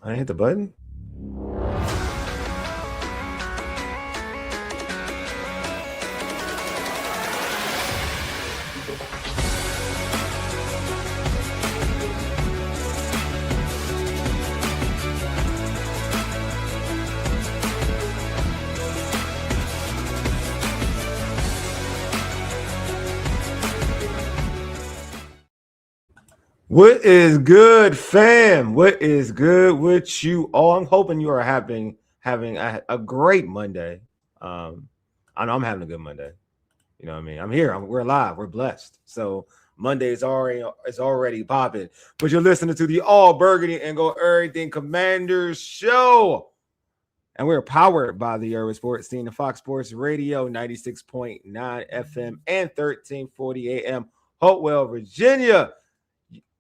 I hit the button. What is good, fam? What is good with you all? I'm hoping you are having a great Monday. I know I'm having a good Monday. You know what I mean? I'm here. We're alive. We're blessed. So Monday is already popping. But you're listening to the All Burgundy and Go Everything Commanders show. And we're powered by the Urban Sports Team, the Fox Sports Radio, 96.9 FM and 1340 AM, Hopewell, Virginia.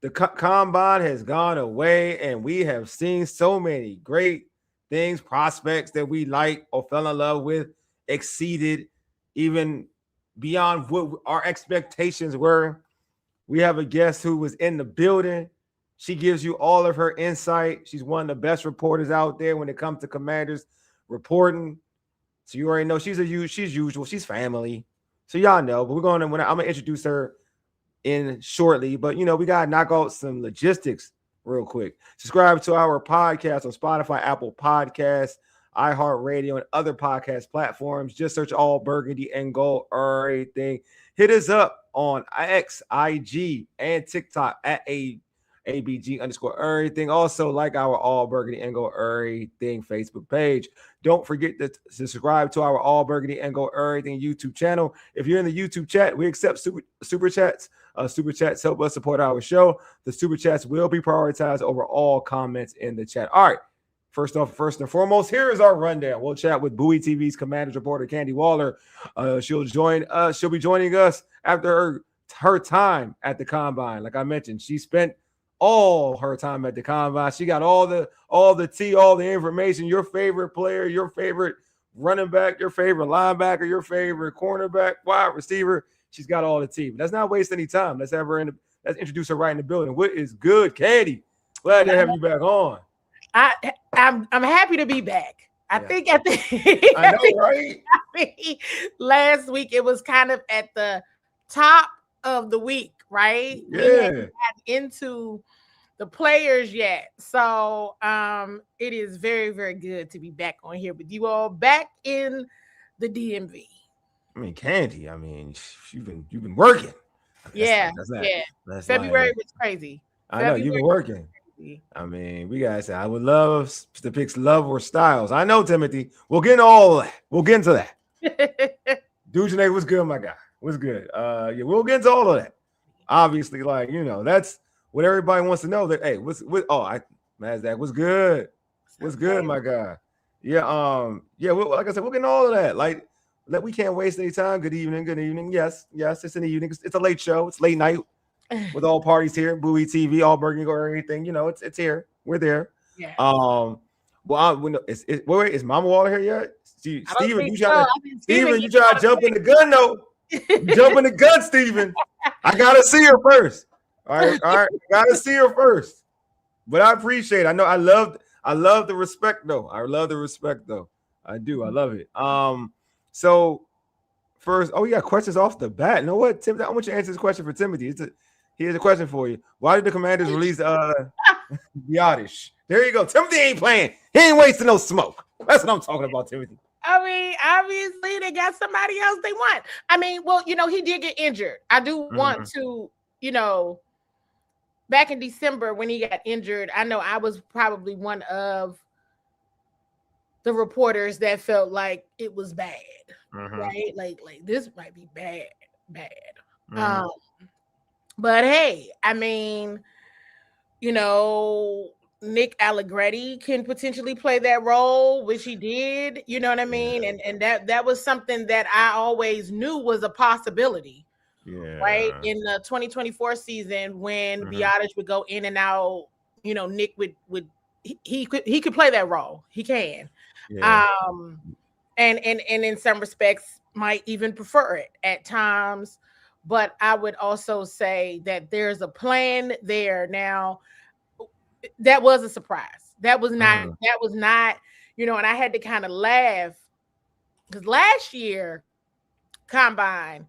The combine has gone away, and we have seen so many great things, prospects that we like or fell in love with, exceeded even beyond what our expectations were. We have a guest who was in the building. She gives you all of her insight. She's one of the best reporters out there when it comes to Commanders reporting. So you already know she's usual. She's family. So y'all know. But I'm gonna introduce her in shortly, but we gotta knock out some logistics real quick. Subscribe to our podcast on Spotify, Apple Podcasts, iHeartRadio, and other podcast platforms. Just search All Burgundy and Go Everything. Hit us up on X, IG, and TikTok at ABG_everything. Also, like our All Burgundy and Go Everything Facebook page. Don't forget to subscribe to our All Burgundy and Go Everything YouTube channel. If you're in the YouTube chat, we accept super chats. Super chats help us support our show. The super chats will be prioritized over all comments in the chat. All right. First and foremost, here is our rundown. We'll chat with Bowie TV's Commanders reporter Candi Waller. She'll be joining us after her time at the combine. Like I mentioned, she spent all her time at the combine. She got all the tea, all the information. Your favorite player, your favorite running back, your favorite linebacker, your favorite cornerback, wide receiver. She's got all the tea. But let's not waste any time. Let's let's introduce her right in the building. What is good, Candi? Glad to have you back on. I'm happy to be back. I think I know, right? Last week it was kind of at the top of the week, right? Yeah. We hadn't got into the players yet. So it is very, very good to be back on here with you all, back in the DMV. I mean, Candi, you've been working. February was crazy. I know you've been working. I mean, we gotta say, I would love to pick love or styles. I know, Timothy. We'll get into all of that. We'll get into that. Dujane was good, my guy. Was good. We'll get into all of that. Obviously, that's what everybody wants to know. That Mazdak was good. Was good, my guy. Yeah. Like I said, we'll get into all of that. We can't waste any time. Good evening. Yes, it's in the evening. It's a late show. It's late night with all parties here. Bowie TV, All Burgundy or anything. It's here. We're there. Yeah. Is Mama Waller here yet? Steven, you try to jump in the gun though. Jump in the gun, Steven. I gotta see her first. All right. Gotta see her first. But I appreciate it. I love the respect though. I do. I love it. So first, you got questions off the bat. You know what, Timothy? I want you to answer this question for Timothy. Here's a question for you. Why did the Commanders release Biotish? There you go. Timothy ain't playing. He ain't wasting no smoke. That's what I'm talking about, Timothy. I mean, obviously they got somebody else they want. I mean, well, he did get injured. I do want to, back in December when he got injured, I know I was probably one of the reporters that felt like it was bad, right? Like this might be bad. But hey, I mean, Nick Allegretti can potentially play that role, which he did, you know what I mean? And that was something that I always knew was a possibility. Yeah. Right? In the 2024 season when Biotish would go in and out, Nick would he could play that role. He can. Yeah. And in some respects might even prefer it at times. But I would also say that there's a plan there. Now, that was a surprise. That was not, you know, and I had to kind of laugh because last year combine,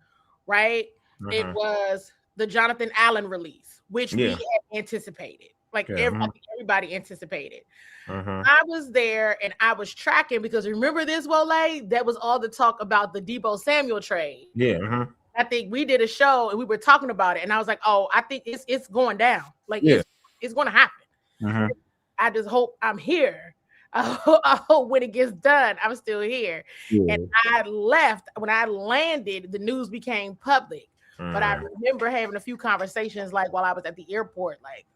right? It was the Jonathan Allen release, which we had anticipated. Like everybody anticipated. I was there and I was tracking because remember this, Wole? That was all the talk about the Deebo Samuel trade. Yeah. I think we did a show and we were talking about it, and I was like, "Oh, I think it's going down. Like it's going to happen." I just hope I'm here. I hope when it gets done, I'm still here. And I left when I landed. The news became public, but I remember having a few conversations like while I was at the airport, like,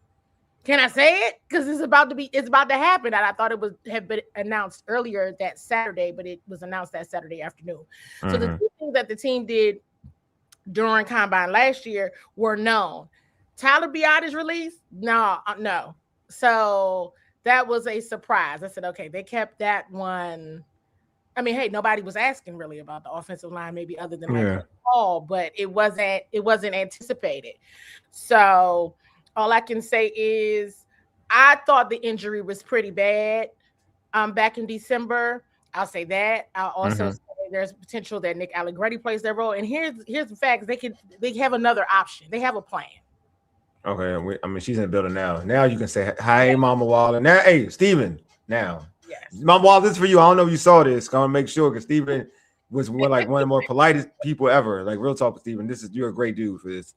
can I say it? Because it's about to happen. And I thought it had been announced earlier that Saturday, but it was announced that Saturday afternoon. So the two things that the team did during combine last year were known. Tyler Biadasz release? No. So that was a surprise. I said, okay, they kept that one. I mean, hey, nobody was asking really about the offensive line, maybe other than like Paul, but it wasn't anticipated. So all I can say is I thought the injury was pretty bad back in December. I'll say that. I'll also say there's potential that Nick Allegretti plays their role. And here's the facts. They have another option. They have a plan. Okay. I mean, she's in the building now. Now you can say, hi, Mama Waller. Now, hey, Steven, now. Yes. Mama Waller, this is for you. I don't know if you saw this. I'm going to make sure because Steven was one of the more politest people ever. Like, real talk, Steven. You're a great dude for this.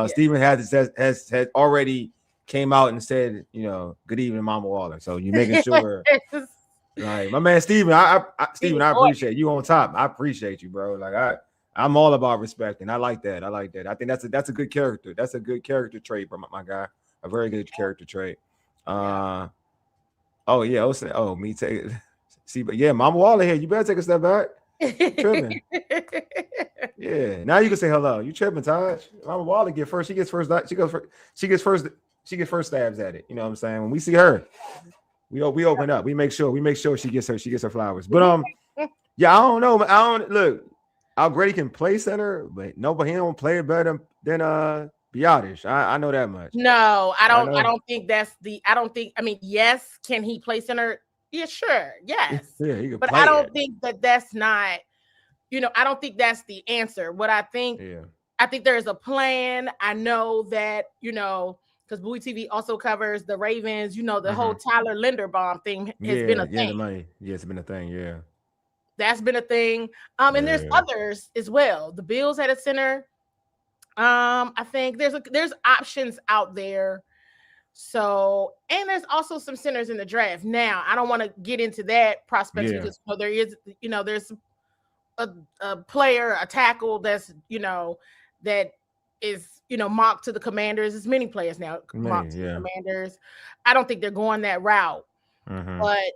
Steven has already came out and said, you know, good evening, Mama Waller. So you're making sure. Like, my man Steven, I appreciate you on top. I appreciate you, bro. Like, I'm all about respect, and I like that. I think that's a good character. That's a good character trait, bro, my guy. A very good character trait. Me take see, but yeah, Mama Waller here. You better take a step back. Tripping. Yeah. Now you can say hello. You tripping, Taj. Mama Waller get first. She gets first. She gets first stabs at it. You know what I'm saying? When we see her, we open up. We make sure she gets her flowers. But yeah, I don't know. Look. Allegretti can play center, but he don't play it better than Biadasz. I know that much. No, I don't think that's I don't think. I mean, yes, can he play center? Yeah, sure, yes. Yeah, he can but play I don't think that's not. You know, I don't think that's the answer. What I think, I think there's a plan. I know that, you know, because Bowie TV also covers the Ravens. You know, the whole Tyler Linderbaum thing has been a thing. The money. Yeah, it's been a thing. Yeah. That's been a thing. And there's others as well. The Bills had a center. I think there's options out there. So, and there's also some centers in the draft. Now, I don't want to get into that prospect because there is, you know, there's a player, a tackle that's, you know, that is, you know, mocked to the Commanders. There's many players now mocked to the Commanders. I don't think they're going that route. But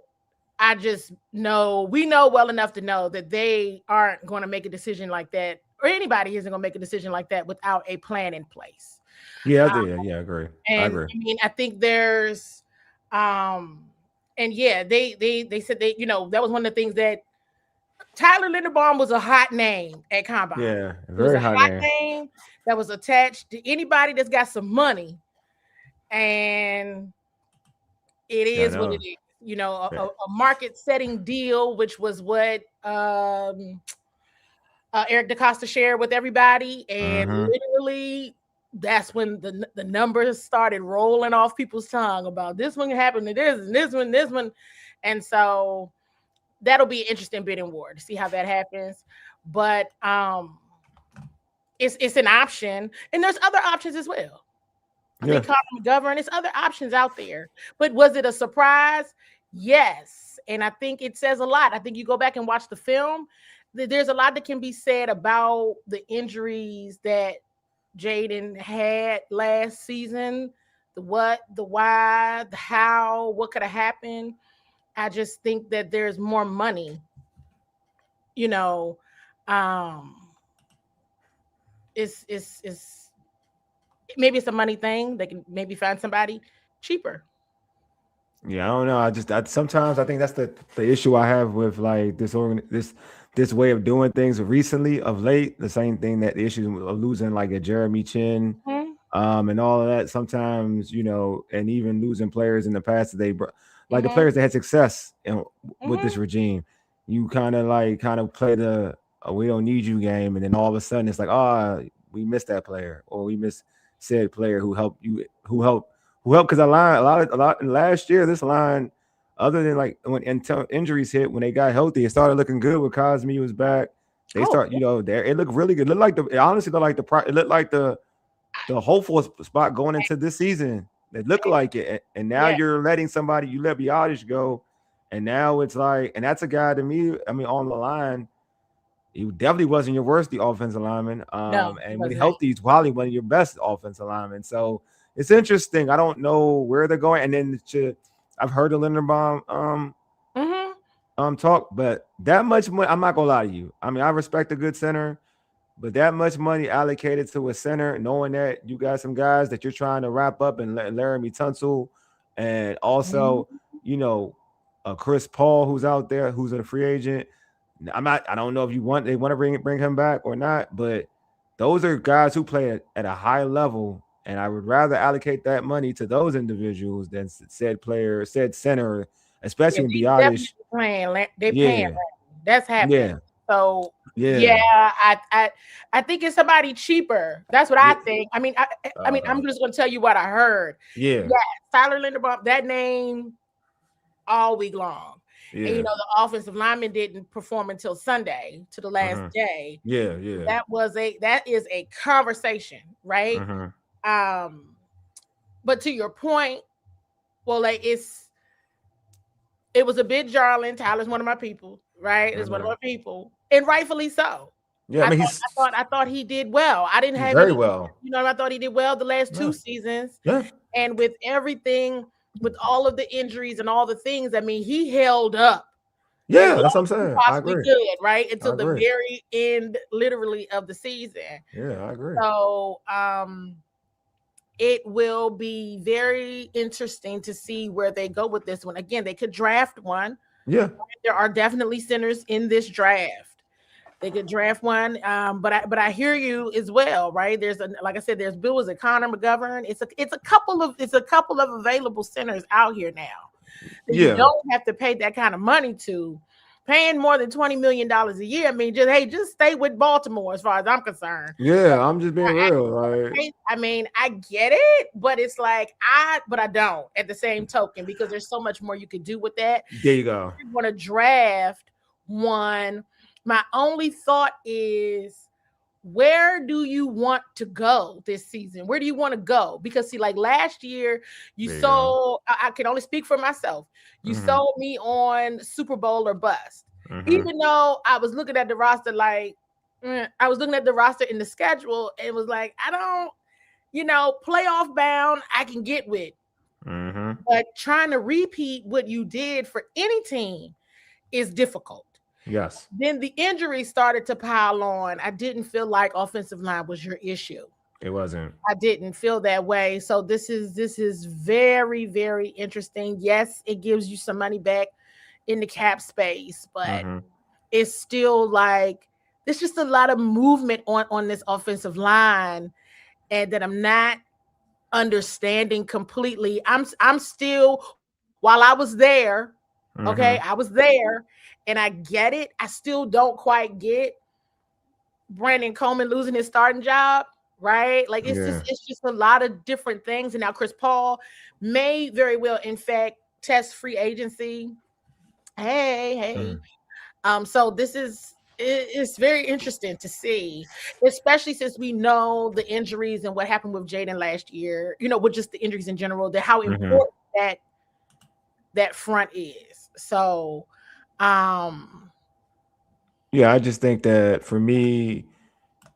I just know we know well enough to know that they aren't going to make a decision like that, or anybody isn't going to make a decision like that without a plan in place. Yeah, I agree. I agree. I mean, I think there's, and yeah, they said they, you know, that was one of the things that Tyler Linderbaum was a hot name at Combine. Yeah, very hot name that was attached to anybody that's got some money, and it is what it is. You know, a market-setting deal, which was what Eric DaCosta shared with everybody, and literally that's when the numbers started rolling off people's tongue about this one happened to this and this one, and so that'll be an interesting bidding war to see how that happens. But it's an option, and there's other options as well. I think Connor McGovern, there's other options out there. But was it a surprise? Yes. And I think it says a lot. I think you go back and watch the film, there's a lot that can be said about the injuries that Jaden had last season. The what, the why, the how, what could have happened. I just think that there's more money. You know, it's maybe it's a money thing. They can maybe find somebody cheaper. Yeah, I don't know. Sometimes I think that's the issue I have with like this way of doing things recently of late. The same thing that the issue of losing like a Jeremy Chin and all of that. Sometimes, and even losing players in the past, the Mm-hmm. players that had success with Mm-hmm. this regime, you kind of play the we don't need you game, and then all of a sudden it's like, we missed that player, or we missed said player who helped you, because a lot last year, this line, other than like when until injuries hit, when they got healthy, it started looking good when Cosme was back. They start, there. It looked really good. It honestly looked like it looked like the hopeful spot going into this season. It looked like it, and now you're letting somebody, you let Biotish go, and now it's like, and that's a guy to me. I mean, on the line, he definitely wasn't your worst offensive lineman. No, and when healthy, he's probably one of your best offensive linemen. So it's interesting. I don't know where they're going, and then I've heard the Linderbaum talk, but that much money, I'm not gonna lie to you. I mean, I respect a good center. But that much money allocated to a center, knowing that you got some guys that you're trying to wrap up, and Laramie Tunsil, and also, Chris Paul, who's out there, who's a free agent. I don't know if they want to bring him back or not, but those are guys who play at a high level, and I would rather allocate that money to those individuals than said center, especially when Biotish playing. They paying. That's happening. Yeah. So I think it's somebody cheaper. That's what I think. I mean, I'm just going to tell you what I heard. Yeah, Tyler Linderbaum, that name all week long. Yeah. And the offensive lineman didn't perform until Sunday, to the last day. Yeah. That is a conversation, right? But to your point, well, like it was a bit jarring. Tyler's one of my people, right? It's one of my people, and rightfully so. Yeah, I thought he did well. I didn't have very well. I thought he did well the last 2 seasons. Yeah. And with everything, with all of the injuries and all the things, I mean, he held up. Yeah, that's what I'm saying. I agree. Good, right? Until the very end, literally, of the season. Yeah, I agree. So, it will be very interesting to see where they go with this one. Again, they could draft one. Yeah. There are definitely centers in this draft. They could draft one. But I hear you as well, right? Like I said, there's Bill, is it Connor McGovern? It's a couple of available centers out here now. You don't have to pay that kind of money to. Paying more than $20 million a year. I mean, just stay with Baltimore as far as I'm concerned. Yeah, I'm just being real. I mean, I get it, but it's like I don't at the same token, because there's so much more you could do with that. There you go. You want to draft one. My only thought is, where do you want to go this season? Where do you want to go? Because see, like last year, I can only speak for myself. You sold me on Super Bowl or bust. Even though I was looking at the roster, I was looking at the roster in the schedule, and was like, I don't, playoff bound, I can get with. But trying to repeat what you did for any team is difficult. Yes. Then the injuries started to pile on. I didn't feel like offensive line was your issue. It wasn't. I didn't feel that way. So this is very, very interesting. Yes, it gives you some money back in the cap space, but it's still like there's just a lot of movement on this offensive line, and that I'm not understanding completely. I'm still, while I was there, okay, I was there. And I get it. I still don't quite get Brandon Coleman losing his starting job, right? Like it's just a lot of different things. And now Chris Paul may very well, in fact, test free agency. Hey. So it's very interesting to see, especially since we know the injuries and what happened with Jaden last year. With just the injuries in general, how important that front is. So. Yeah, I just think that for me,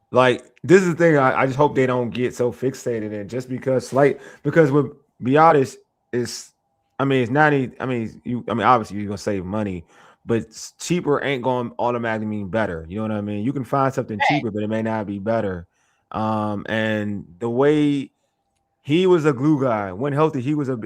like this is the thing. I just hope they don't get so fixated in just because with Biotish is, it's 90. Obviously you're gonna save money, but cheaper ain't going to automatically mean better. You know what I mean? You can find something cheaper, but it may not be better. And the way he was a glue guy when healthy, he was a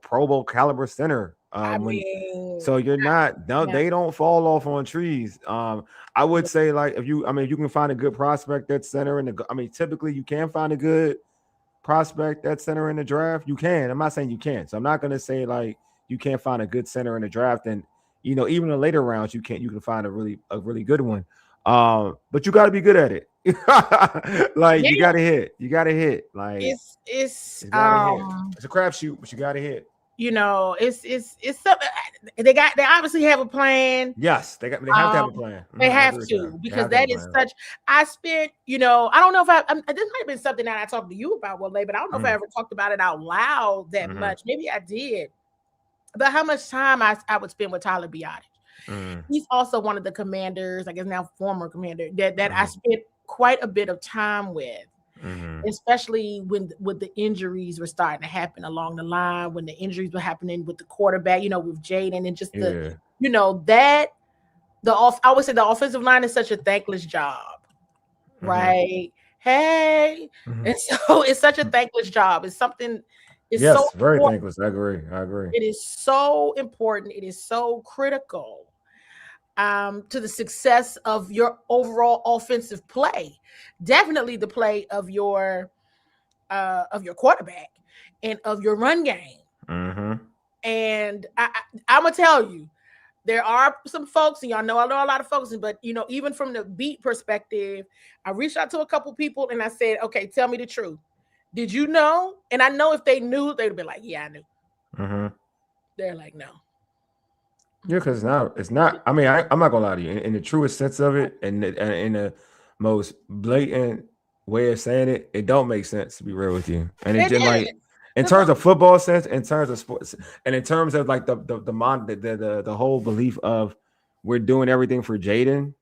Pro Bowl caliber center. So you're not. They don't fall off on trees. I would say like if you can find a good prospect at center in the. Typically you can find a good prospect at center in the draft. You can. I'm not saying you can't. So I'm not gonna say like you can't find a good center in the draft, and even in the later rounds you can find a really good one. But you got to be good at it. Like you got to hit. Like it's a crapshoot, but you got to hit. It's something they obviously have a plan. Yes, they have to have a plan. They have to, because that is such. I spent, I don't know if this might have been something that I talked to you about one day, but I don't know if I ever talked about it out loud that much. Maybe I did. But how much time I would spend with Tyler Biotic. He's also one of the commanders, I guess now former commander, that I spent quite a bit of time with. Especially when the injuries were starting to happen along the line, when the injuries were happening with the quarterback, with Jaden, and just I always say the offensive line is such a thankless job, right? Hey, and so it's such a thankless job. It's something. It's very thankless. I agree. It is so important. It is so critical to the success of your overall offensive play. Definitely the play of your quarterback and of your run game. And I'm gonna tell you, there are some folks, and y'all know I know a lot of folks, but even from the beat perspective, I reached out to a couple people and I said, okay, tell me the truth. Did you know? And I know if they knew, they'd be like, yeah, I knew. They're like, no. Yeah, because it's not. I'm not gonna lie to you. In the truest sense of it, and in the most blatant way of saying it, it don't make sense, to be real with you. And it just like in terms of football sense, in terms of sports, and in terms of like the whole belief of we're doing everything for Jaden,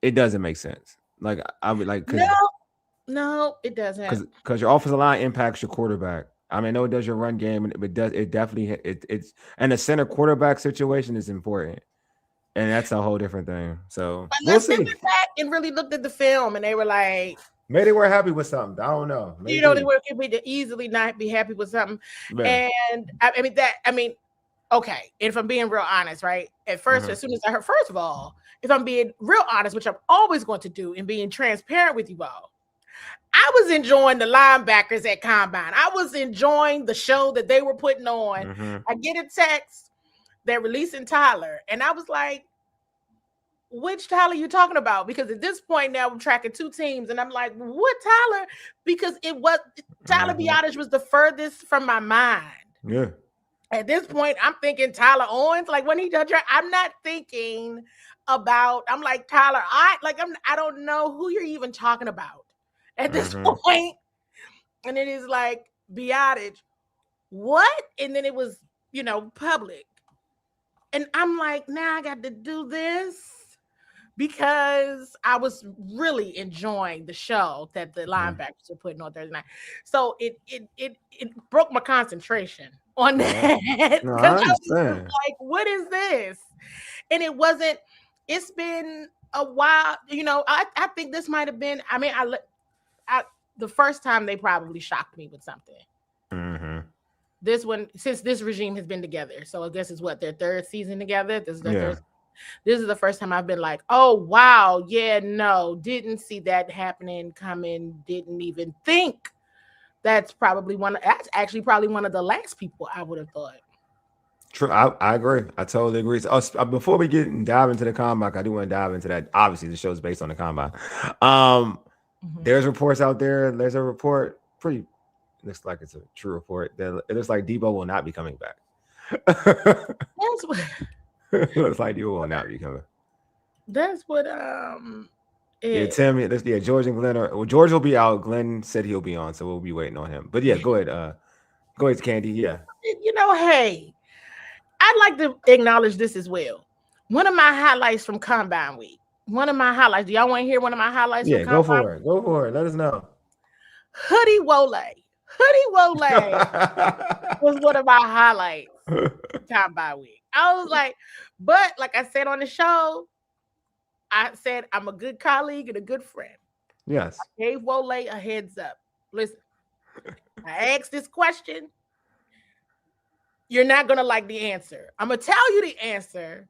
it doesn't make sense. Like I would like no, it doesn't. Because your offensive line impacts your quarterback. I know it does your run game, but it definitely it's and the center quarterback situation is important, and that's a whole different thing. So we'll see. They went back and really looked at the film, and they were like, maybe they were happy with something. I don't know. Maybe. They were easily not be happy with something. Yeah. And okay. And if I'm being real honest, right? At first, as soon as I heard, first of all, if I'm being real honest, which I'm always going to do, and being transparent with you all, I was enjoying the linebackers at Combine. I was enjoying the show that they were putting on. I get a text, they're releasing Tyler. And I was like, which Tyler are you talking about? Because at this point now I'm tracking two teams. And I'm like, what Tyler? Because Tyler Biotic was the furthest from my mind. Yeah. At this point, I'm thinking Tyler Owens. Like when he does, I'm not thinking about, I'm like, Tyler, I don't know who you're even talking about at this point. And it is like, Biotic, what? And then it was, public. And I'm like, now I got to do this because I was really enjoying the show that the linebackers were putting on Thursday night. So it broke my concentration on that. No, I understand. Like, what is this? And it's been a while, I think this might have been, the first time they probably shocked me with something. This one, since this regime has been together, so I guess it's their third season together. This is the first time I've been like, oh wow, yeah, no, didn't see that happening coming, didn't even think. That's actually probably one of the last people I would have thought. True, I agree. I totally agree. So, before we dive into the combine, I do want to dive into that. Obviously, the show is based on the combine. There's reports out there. There's a report, looks like it's a true report, that it looks like Debo will not be coming back. That's what looks like Debo will not be coming. That's what George and Glenn George will be out. Glenn said he'll be on, so we'll be waiting on him. But yeah, go ahead. Go ahead, Candi. Yeah. Hey, I'd like to acknowledge this as well. One of my highlights from Combine Week. Do y'all want to hear one of my highlights? Yeah, go for it. Go for it. Let us know. Hoodie Wole was one of my highlights. Combine Week. I was like, but like I said on the show, I said I'm a good colleague and a good friend. Yes. I gave Wole a heads up. Listen, I asked this question. you're not gonna like the answer. I'm gonna tell you the answer,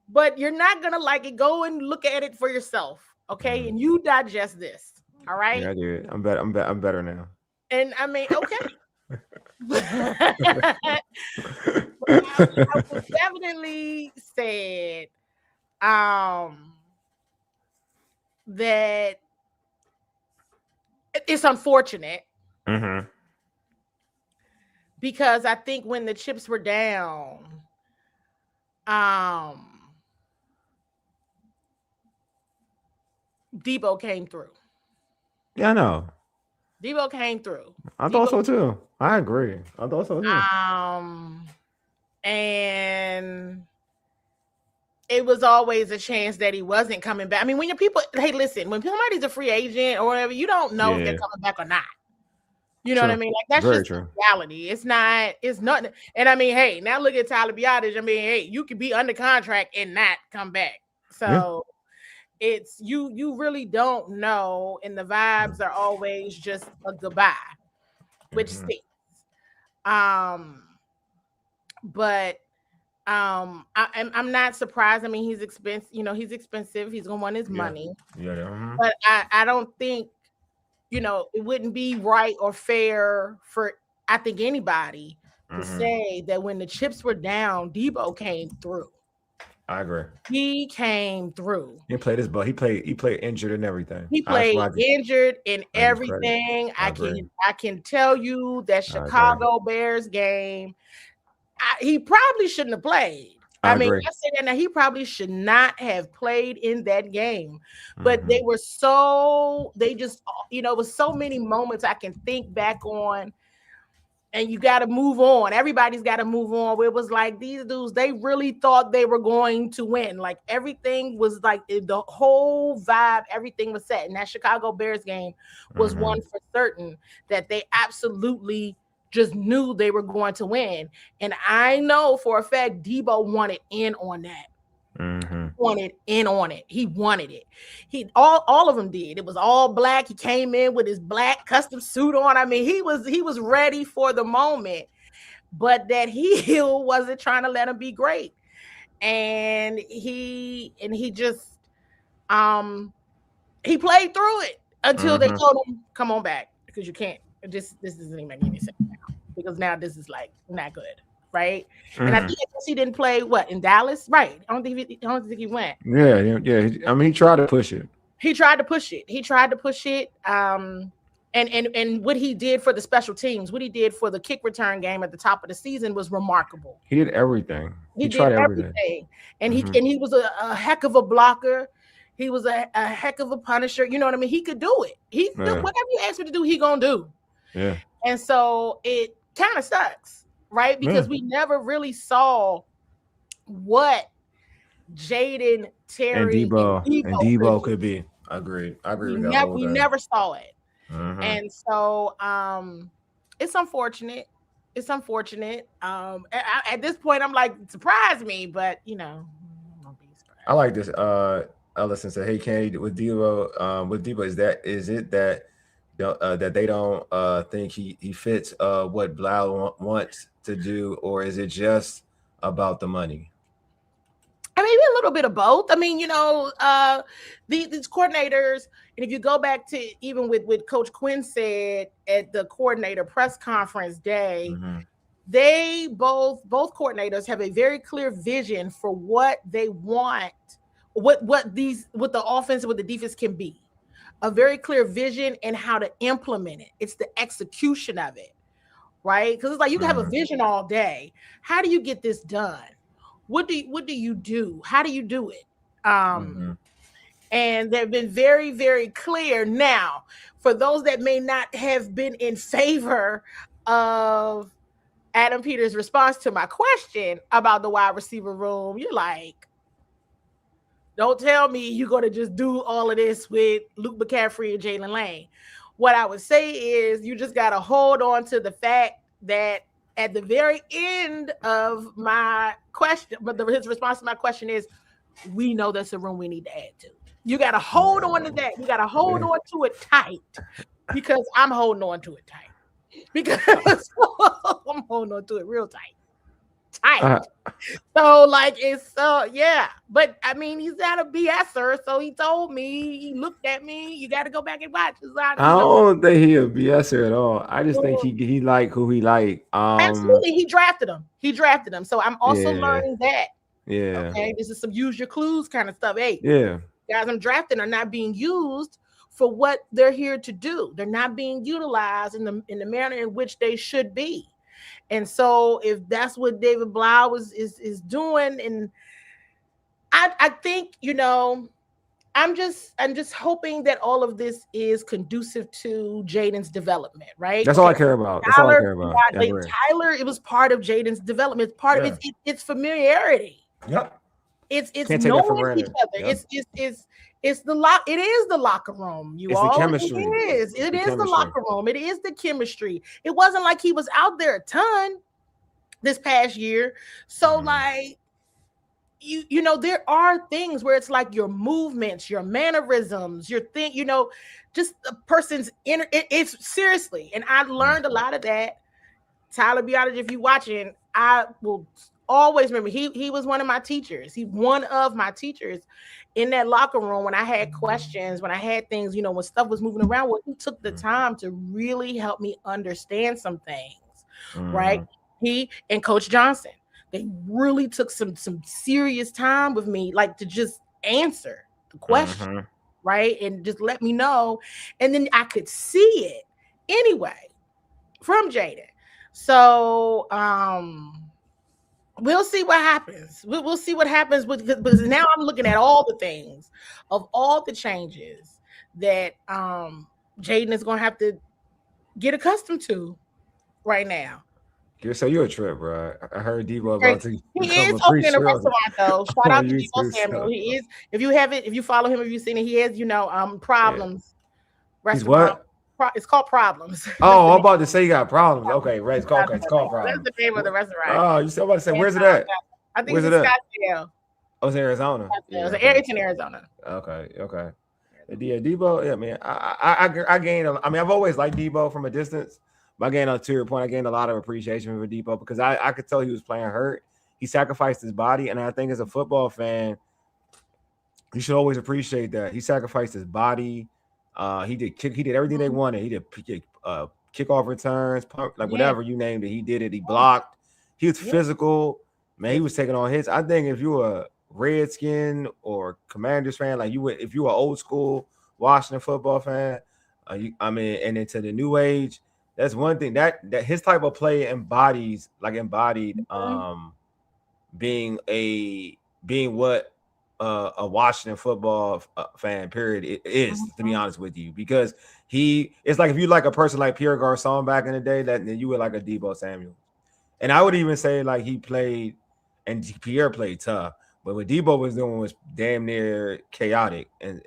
but you're not gonna like it. Go and look at it for yourself, okay? And you digest this. All right. Yeah, I did. I'm better. I'm better now. And I mean, okay. I would definitely said that it's unfortunate because I think when the chips were down, Debo came through. Yeah, I know. Debo came through. I thought so too. I agree. I thought so too. And it was always a chance that he wasn't coming back. I mean, when your people, hey, listen, when somebody's a free agent or whatever, you don't know if they're coming back or not. You know what I mean? Like that's just reality. It's not. And I mean, hey, now look at Tyler Biotis. I mean, hey, you could be under contract and not come back. So it's you really don't know, and the vibes are always just a goodbye, which stinks. But I'm not surprised. I mean, he's expensive. You know, he's expensive. He's gonna want his money. Yeah. But I don't think, you know, it wouldn't be right or fair for I think anybody to say that when the chips were down, Debo came through. I agree. He came through. He played his butt. He played injured and everything. He played injured in everything. I can tell you that Chicago Bears game, he probably shouldn't have played. I mean, I say that now, he probably should not have played in that game. But they just, you know, it was so many moments I can think back on. And you got to move on. Everybody's got to move on. Where it was like these dudes, they really thought they were going to win. Like everything was like the whole vibe, everything was set. And that Chicago Bears game was one for certain that they absolutely just knew they were going to win. And I know for a fact Debo wanted in on that. Wanted in on it. He wanted it. He all of them did. It was all black. He came in with his black custom suit on. I mean, he was ready for the moment, but that heel wasn't trying to let him be great. And he just he played through it until they told him, come on back, because you can't. This doesn't even make any sense now, because now this is like not good. Right, and I think he didn't play in Dallas, right? I don't think he went. Yeah. I mean, he tried to push it. And what he did for the special teams, what he did for the kick return game at the top of the season was remarkable. He did everything. He tried everything, and he was a heck of a blocker. He was a heck of a punisher. You know what I mean? He could do it. Whatever you ask him to do, he gonna do. Yeah. And so it kind of sucks. Right, because we never really saw what Jaden, Terry, and Debo could be. Agreed. I agree with that. We never saw it, and so it's unfortunate. It's unfortunate. At this point, I'm like, surprise me, but you know, I won't be surprised. I like this. Ellison said, "Hey, Candi, with Debo, is it that they don't think he fits what Blau wants to do, or is it just about the money?" I mean, a little bit of both. I mean, you know, these coordinators, and if you go back to even with Coach Quinn said at the coordinator press conference day, they both coordinators have a very clear vision for what they want, what the offense, what the defense can be. A very clear vision and how to implement it. It's the execution of it, right? Because it's like you can have a vision all day. How do you get this done? What do you do? How do you do it? And they've been very, very clear. Now, for those that may not have been in favor of Adam Peters' response to my question about the wide receiver room, you're like, don't tell me you're going to just do all of this with Luke McCaffrey and Jalen Lane. What I would say is you just got to hold on to the fact that at the very end of my question, but his response to my question is, we know that's a room we need to add to. You got to hold on to that. You got to hold on to it tight, because I'm holding on to it tight. Because I'm holding on to it real tight. tight. So like it's yeah, but I mean he's not a BSer, so he told me, he looked at me, you got to go back and watch. I don't think he a BSer at all. I just think he like who he like. Absolutely, he drafted him. So I'm also Yeah. learning that. Yeah. Okay, this is some use your clues kind of stuff. Hey, yeah, guys I'm drafting are not being used for what they're here to do. They're not being utilized in the manner in which they should be. And so if that's what David Blau is doing, and I think, you know, I'm just hoping that all of this is conducive to Jaden's development, right? That's all I care about. That's all I care about. Tyler, it was part of Jaden's development. It's part of it's familiarity. Yep. It's knowing each other. Yep. It's the lock. It is the locker room. It's all. The chemistry. It is the locker room. It is the chemistry. It wasn't like he was out there a ton this past year. So like, you know, there are things where it's like your movements, your mannerisms, your thing, you know, just the person's inner. It's seriously, and I learned a lot of that. Tyler, be honest, if you're watching, I will always remember he was one of my teachers. He's one of my teachers in that locker room when I had questions, when I had things, you know, when stuff was moving around. Well, he took the time to really help me understand some things, right? He and Coach Johnson, they really took some serious time with me, like to just answer the question, right? And just let me know. And then I could see it anyway from Jaden. So we'll see what happens. We'll see what happens because now I'm looking at all the things of all the changes that Jaden is going to have to get accustomed to right now. So you're a trip, bro. I heard Debo about to. He is opening a restaurant though. Shout out to Debo Samuel. He is. If you follow him, if you've seen it, he has, you know, Problems restaurant. It's called Problems. Oh, I'm about to say you got problems. Okay, right. It's called Problems. That's the name of the restaurant. Oh, you still about to say, where's it at? I think it's in Scottsdale. Oh, it's Arizona. It's in Errything, Arizona. Okay. Yeah, Debo. Yeah, man. I gained. I mean, I've always liked Debo from a distance. But I gained, to your point, I gained a lot of appreciation for Debo because I could tell he was playing hurt. He sacrificed his body, and I think as a football fan, you should always appreciate that. He sacrificed his body. He did everything they wanted. He did kickoff returns, whatever you named it. He did it. He blocked. He was physical. Man, he was taking on hits. I think if you were a Redskin or Commanders fan, like if you were old school Washington football fan, and into the new age. That's one thing that his type of play embodied being what a Washington football fan period is, to be honest with you, because it's like if you like a person like Pierre Garçon back in the day, then you would like a Debo Samuel. And I would even say like he played, and Pierre played tough, but what Debo was doing was damn near chaotic and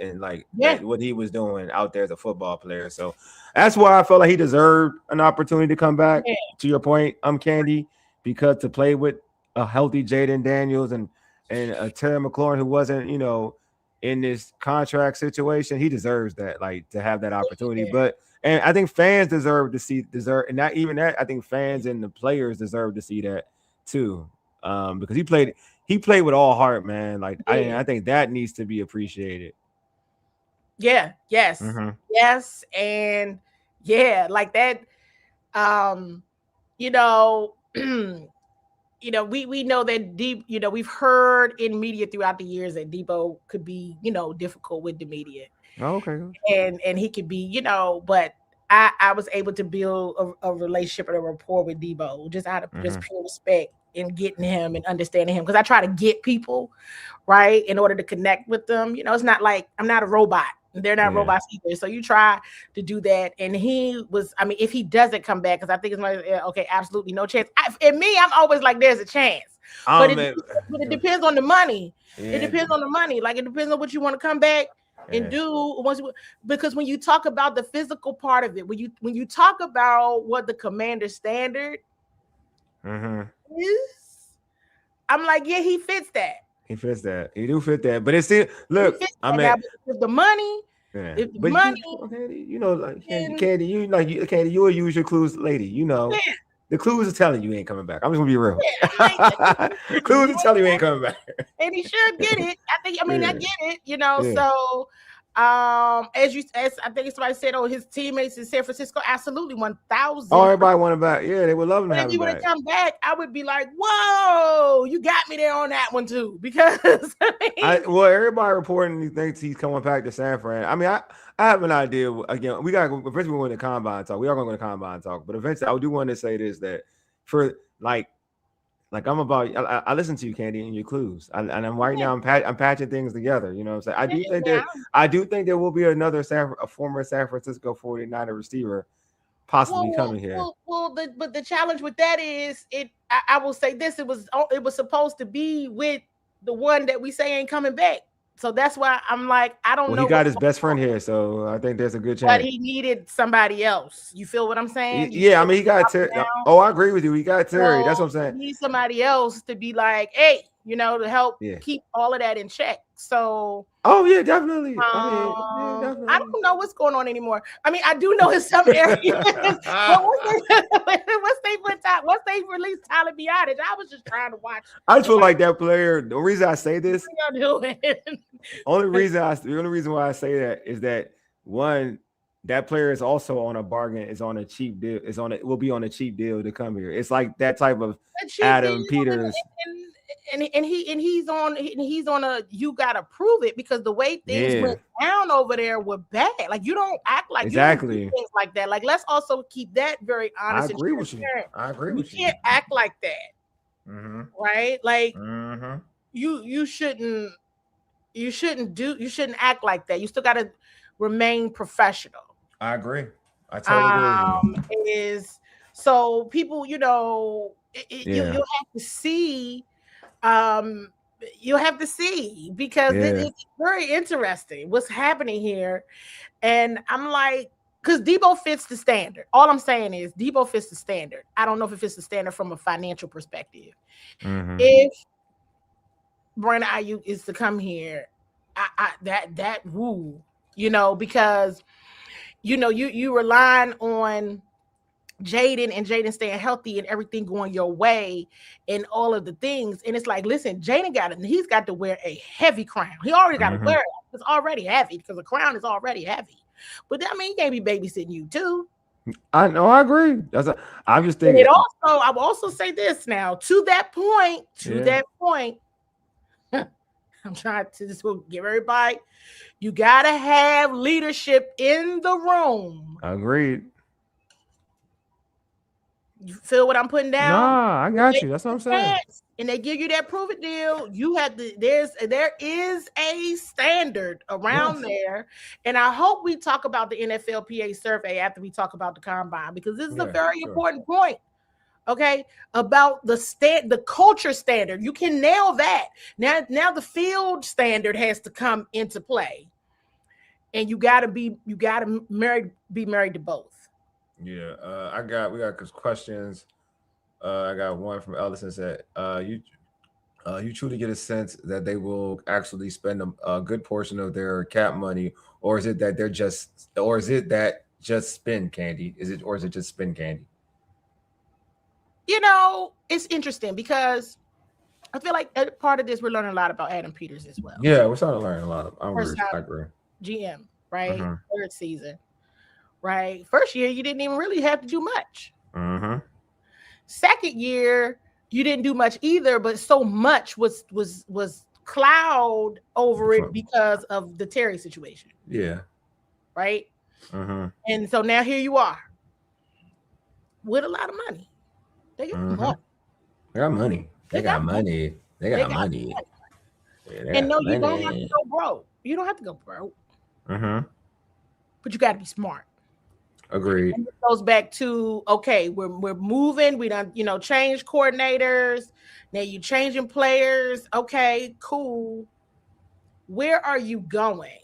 what he was doing out there as a football player. So that's why I felt like he deserved an opportunity to come back. Yeah. To your point, Candi, because to play with a healthy Jaden Daniels and a Terry McLaurin who wasn't, you know, in this contract situation, he deserves that, like to have that opportunity. Yeah. And I think fans deserve, and not even that. I think fans and the players deserve to see that too, because he played with all heart, man. Like I think that needs to be appreciated. Yeah. Yes. Yes. And yeah, like that. You know, we know that we've heard in media throughout the years that Debo could be, you know, difficult with the media. Oh, okay. And he could be, you know, but I was able to build a relationship and a rapport with Debo just out of just pure respect and getting him and understanding him, because I try to get people right in order to connect with them. You know, it's not like I'm not a robot. They're not robots either. So you try to do that. And he was, I mean, if he doesn't come back, because I think it's like, okay, absolutely no chance. I'm always like, there's a chance. But it depends on the money. Yeah. It depends on the money. Like, it depends on what you want to come back and do because when you talk about the physical part of it, when you talk about what the commander standard is, I'm like, yeah, he fits that. He fits that. He do fit that. But it's still, look, I mean, if the money, if the money, you know, like Candi, Candi, you will use your clues, lady. You know, The clues are telling you he ain't coming back. I'm just gonna be real. Yeah, clues are telling you he ain't coming back. And he should get it. I get it, So as I think somebody said, his teammates in San Francisco, absolutely 1,000. Oh, everybody want him back. Yeah, they would love him to have him back. If he would come back, I would be like, whoa, you got me there on that one too. Because everybody reporting he thinks he's coming back to San Fran. I mean, I have an idea. Again, we gotta go eventually we're going to combine talk. We are going to combine talk, but eventually I do want to say this, that for like I'm about I listen to you, Candi, and your clues. And I'm right now I'm patching things together. You know what I'm saying? I do think there will be another a former San Francisco 49er receiver possibly coming here. But the challenge with that is I will say this, it was supposed to be with the one that we say ain't coming back. So that's why I'm like, I don't know. He got his best friend here, so I think there's a good chance. But he needed somebody else. You feel what I'm saying? Yeah, I mean, he got Terry. Oh, I agree with you. He got Terry. That's what I'm saying. He needs somebody else to be like, hey, to help keep all of that in check. So. Oh yeah, definitely. Definitely. I don't know what's going on anymore. I mean, I do know in some areas. But once they released Tyler Biotic, I was just trying to watch. I just feel like that player. The reason I say this, only reason why I say that is that one, that player is also on a bargain, is on a cheap deal, will be on a cheap deal to come here. It's like that type of Adam Peters. And he's on a you gotta prove it, because the way things went down over there were bad. Like, you don't act like exactly you don't do things like that. Like, let's also keep that very honest. I agree with you. You can't act like that, right? Like you shouldn't act like that. You still gotta remain professional. I agree. I totally agree. So people, you'll have to see. You'll have to see, because it's very interesting what's happening here. And I'm like, because Debo fits the standard. All I'm saying is Debo fits the standard. I don't know if it fits the standard from a financial perspective. If Brandon Ayuk is to come here, because you relying on Jaden and Jaden staying healthy and everything going your way and all of the things. And it's like, listen, Jaden he's got to wear a heavy crown. He already got to wear it. It's already heavy, because the crown is already heavy. But that means he can't be babysitting you too. I know, I agree. I'm just thinking. I will also say this now, to that point, I'm trying to just give everybody, you got to have leadership in the room. Agreed. You feel what I'm putting down? Nah, I got you. That's what I'm saying. And they give you that prove it deal. You have to. There is a standard around there, and I hope we talk about the NFLPA survey after we talk about the combine, because this is a very important point. Okay, about the culture standard. You can nail that. Now the field standard has to come into play, and you gotta be married to both. Yeah, we got questions. I got one from Ellison said, you truly get a sense that they will actually spend a good portion of their cap money, or is it that just spend Candi? Is it just spend Candi? It's interesting, because I feel like part of this, we're learning a lot about Adam Peters as well. Yeah, we're starting to learn a lot. I agree. GM, right? Third season. Right. First year, you didn't even really have to do much. Second year, you didn't do much either, but so much was cloud over it because of the Terry situation. Yeah. Right. And so now here you are with a lot of money. They got money. They got money. They got money. They got money. And no, you don't have to go broke. You don't have to go broke. But you got to be smart. Agreed. And it goes back to, okay, we're moving. We done, change coordinators. Now you changing players. Okay, cool. Where are you going?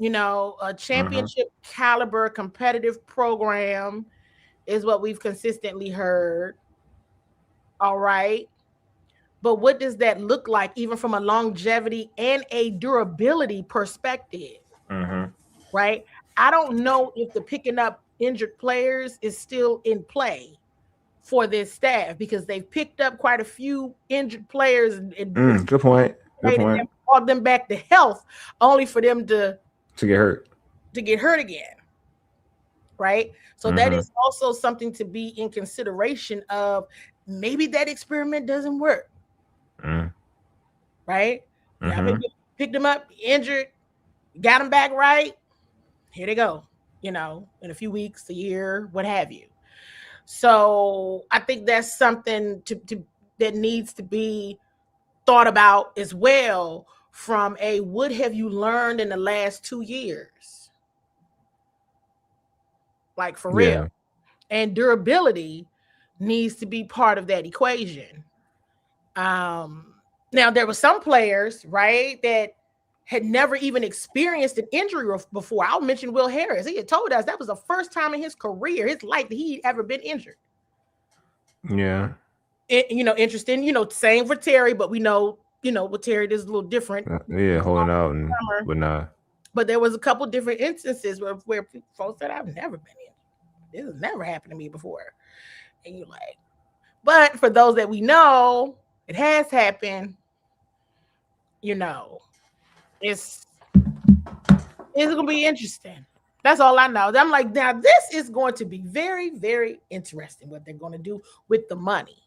A championship caliber competitive program is what we've consistently heard. All right. But what does that look like, even from a longevity and a durability perspective? Right. I don't know if the picking up injured players is still in play for this staff because they've picked up quite a few injured players and good point. Good point. And brought them back to health, only for them to get hurt. Again. Right? So that is also something to be in consideration of. Maybe that experiment doesn't work. Right? Picked them up, injured, got them back right. Here they go. In a few weeks, a year, what have you. So I think that's something that needs to be thought about as well from a what have you learned in the last 2 years? Like for real. And durability needs to be part of that equation. Now there were some players, right, that had never even experienced an injury before. I'll mention Will Harris. He had told us that was the first time in his career, his life, that he'd ever been injured. Yeah. Interesting. Same for Terry, but we know, with Terry, there's a little different. Holding out and whatnot. But there was a couple different instances where folks said, I've never been injured. This has never happened to me before. And you're like, but for those that we know, it has happened, it's going to be interesting. That's all I know. I'm like, now this is going to be very, very interesting what they're going to do with the money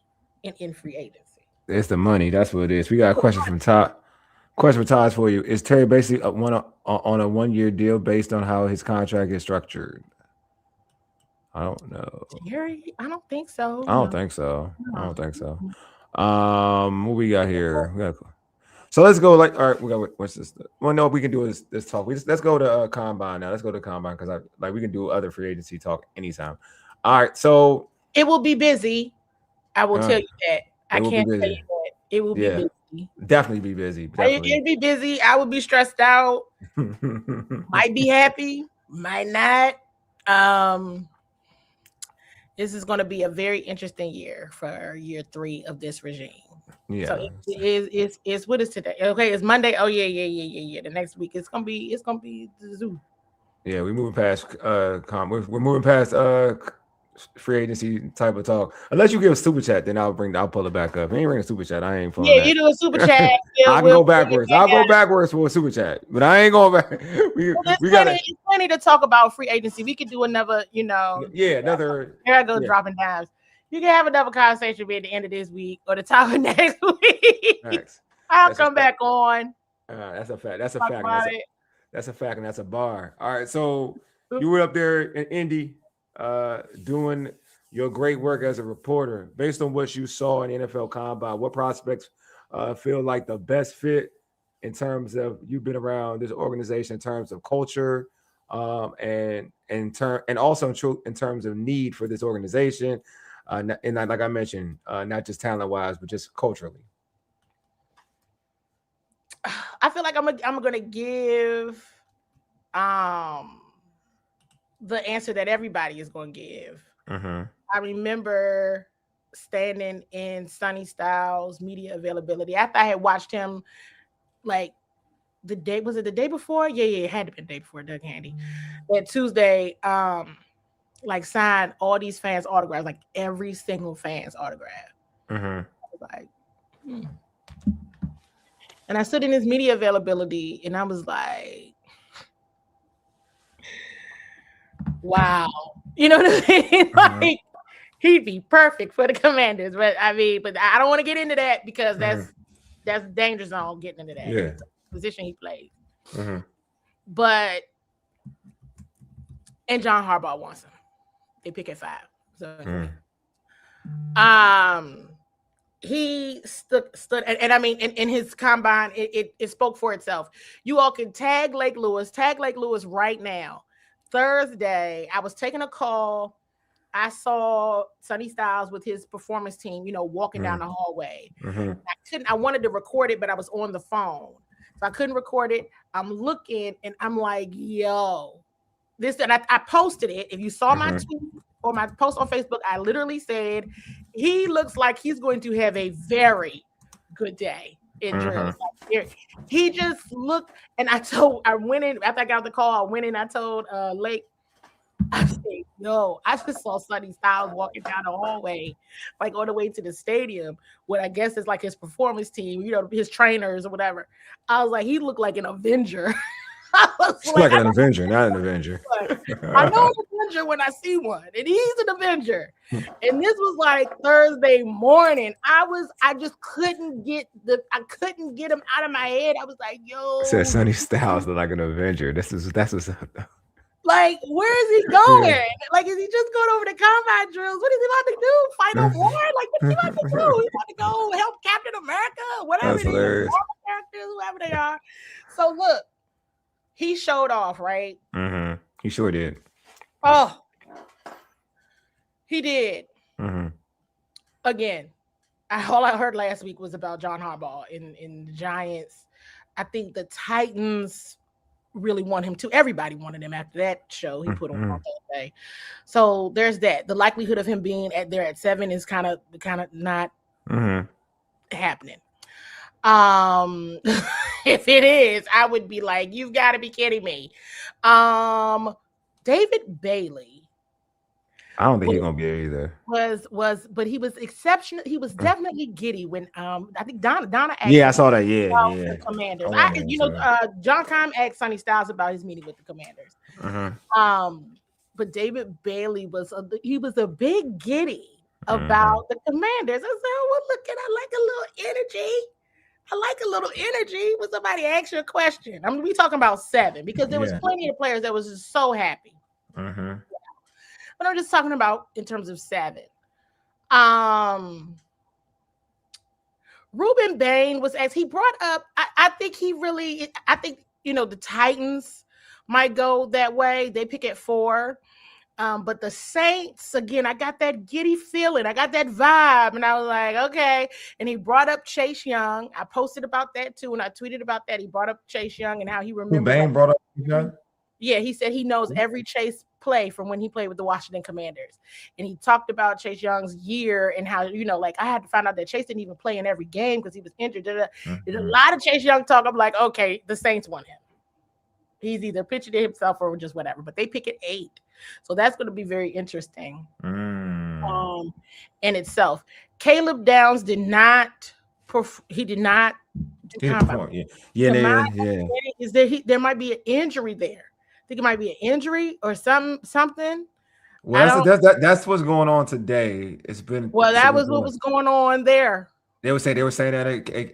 in free agency. It's the money. That's what it is. We got a question from Todd. Question for Todd for you. Is Terry basically on a 1-year deal based on how his contract is structured? I don't know. Terry? I don't think so. I don't think so. What we got here? So let's go. All right, we got what's this? Well, no, we can do this talk. Let's go to Combine now. Let's go to Combine because we can do other free agency talk anytime. All right, so it will be busy. I will tell you that. I can't tell you that. It will be busy. Definitely be busy. Definitely. It'll be busy. I will be stressed out. Might be happy. Might not. This is going to be a very interesting year for year 3 of this regime. Yeah. So it's what is today? Okay, it's Monday. Oh yeah. The next week it's gonna be the zoo. Yeah, we're moving past we're moving past free agency type of talk. Unless you give a super chat, then I'll pull it back up. If you ain't bring a super chat, I ain't pulling. Yeah, you do a super chat. I can go backwards. I'll go backwards for a super chat, but I ain't going back. We got plenty to talk about free agency. We could do another, another. Here I go dropping dimes. You can have another conversation at the end of this week or the top of next week. Thanks. I'll come back on. That's a fact. That's a fact. That's a fact, and that's a bar. All right, so you were up there in Indy doing your great work as a reporter. Based on what you saw in the NFL Combine, what prospects feel like the best fit in terms of you've been around this organization in terms of culture and also in terms of need for this organization? And like I mentioned, not just talent-wise, but just culturally. I feel like I'm gonna give the answer that everybody is gonna give. I remember standing in Sonny Styles' media availability after I had watched him, like the day before? Yeah, it had to be the day before Doug Handy. That Tuesday, sign all these fans' autographs, like every single fan's autograph. I was like, And I stood in his media availability and I was like, wow. You know what I mean? Like, he'd be perfect for the Commanders. But I don't want to get into that because that's danger zone getting into that. Yeah. Position he plays. But, and John Harbaugh wants him. They pick at 5. So, he stood, and I mean, in his combine, it spoke for itself. You all can tag Lake Lewis right now. Thursday, I was taking a call. I saw Sonny Styles with his performance team, walking down the hallway. I wanted to record it, but I was on the phone. So I couldn't record it. I'm looking and I'm like, yo, this, and I posted it. If you saw my tweet or my post on Facebook, I literally said, he looks like he's going to have a very good day in drills. He just looked, and I went in, after I got the call, I went in, I told Lake, I said, yo, I just saw Sonny Styles walking down the hallway, like on the way to the stadium, what I guess is like his performance team, you know, his trainers or whatever. I was like, he looked like an Avenger. It's like an Avenger, not an Avenger. I know an Avenger when I see one, and he's an Avenger. And this was like Thursday morning. I just couldn't get him out of my head. I was like, yo. Said Sonny Styles look like an Avenger. That's what's up. Like, where is he going? Yeah. Like, is he just going over the combine drills? What is he about to do? Fight on war? Like, what's he about to do? He's about to go help Captain America? Whatever That's hilarious. Characters, whoever they are. So look, he showed off, right? Mm-hmm. He sure did. Oh, he did. Mm-hmm. Again, all I heard last week was about John Harbaugh in the Giants. I think the Titans really want him to. Everybody wanted him after that show he put on Thursday. So there's that. The likelihood of him being there at 7 is kind of not happening. If it is, I would be like, you've got to be kidding me. David Bailey. I don't think he's gonna be there either. But he was exceptional. He was definitely giddy when I think Donna asked. Yeah, I saw that. Yeah. The Commanders. John Keim asked Sonny Styles about his meeting with the Commanders. But David Bailey was a big giddy about the Commanders. I said, oh, well, look at, I like a little energy. When somebody asks you a question, I mean, we talking about 7 because there was plenty of players that was just so happy. But I'm just talking about in terms of 7. Ruben Bain was, as he brought up, I think, the Titans might go that way. They pick at 4. But the Saints, again, I got that giddy feeling. I got that vibe. And I was like, okay. And he brought up Chase Young. I posted about that too. And I tweeted about that. He brought up Chase Young and how he remembers. Bain brought up Young? Yeah, he said he knows every Chase play from when he played with the Washington Commanders. And he talked about Chase Young's year and how, like I had to find out that Chase didn't even play in every game because he was injured. There's a lot of Chase Young talk. I'm like, okay, the Saints want him. He's either pitching to himself or just whatever, but they pick at 8. So that's going to be very interesting in itself. Caleb Downs did not do combine. There might be an injury there. I think it might be an injury or something. Well, that's what's going on today. It's been that was what was going on there. They were saying that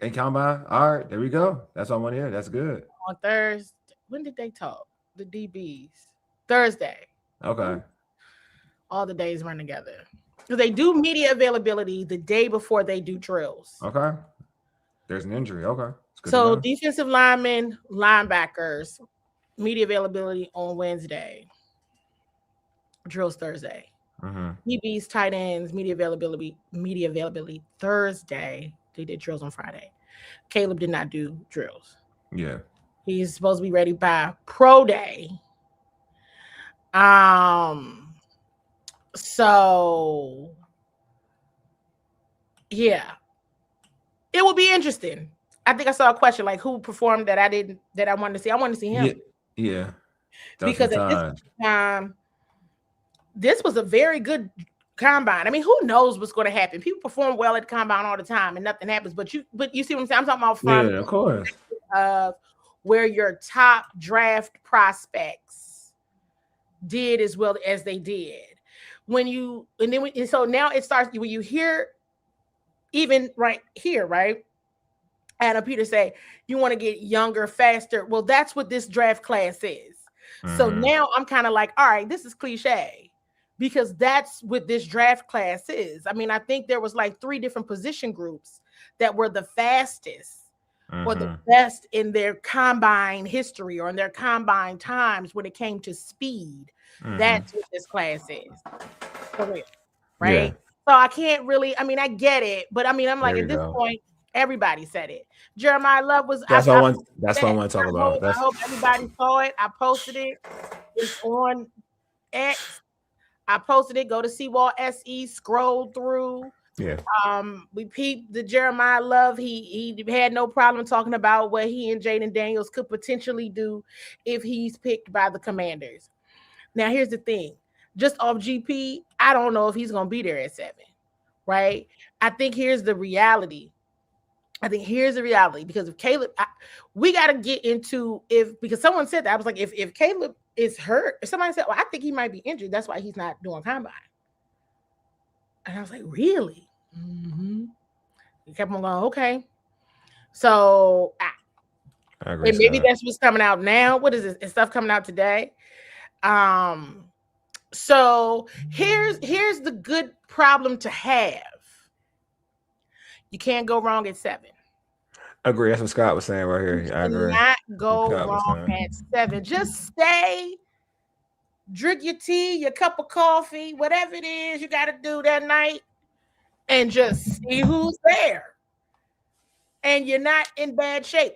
at combine. All right, there we go. That's what I want to hear. That's good. On Thursday, when did they talk? The DBs Thursday. Okay. All the days run together. So they do media availability the day before they do drills. Okay. There's an injury. Okay. So defensive linemen, linebackers, media availability on Wednesday. Drills Thursday. DBs, tight ends, media availability Thursday. They did drills on Friday. Caleb did not do drills. Yeah. He's supposed to be ready by pro day. So yeah, it will be interesting. I think I saw a question like who performed that I wanted to see. I wanted to see him. Yeah. Because at this time, this was a very good combine. I mean, who knows what's going to happen? People perform well at the combine all the time and nothing happens. But you see what I'm saying? I'm talking about from of course. Where your top draft prospects did as well as they did. So now it starts when you hear even right here, right? Adam Peter say you want to get younger, faster. Well, that's what this draft class is. So now I'm kind of like, all right, this is cliche because that's what this draft class is. I mean, I think there was like 3 different position groups that were the fastest or the best in their combine history or in their combine times when it came to speed. That's what this class is. For real, right? Yeah. So I can't really, I mean, I get it, but I mean, I'm like, at this point, everybody said it. Jeremiah Love was. That's what I want to talk about. I hope everybody saw it. I posted it. It's on X. I posted it. Go to CWall SE. Scroll through. Yeah. We peeped the Jeremiah Love. He had no problem talking about what he and Jaden Daniels could potentially do if he's picked by the Commanders. Now, here's the thing. Just off GP, I don't know if he's going to be there at 7, right? I think here's the reality. Because if Caleb, we got to get into because someone said that. I was like, if Caleb is hurt, if somebody said, well, I think he might be injured. That's why he's not doing combine. And I was like, really? Mm-hmm. He kept on going, okay. So, I agree. And maybe that's what's coming out now. What is this? Is stuff coming out today? So here's the good problem to have. You can't go wrong at 7. Agree. That's what Scott was saying right here. I agree. Not go wrong at 7. Just stay, drink your tea, your cup of coffee, whatever it is you got to do that night, and just see who's there. And you're not in bad shape.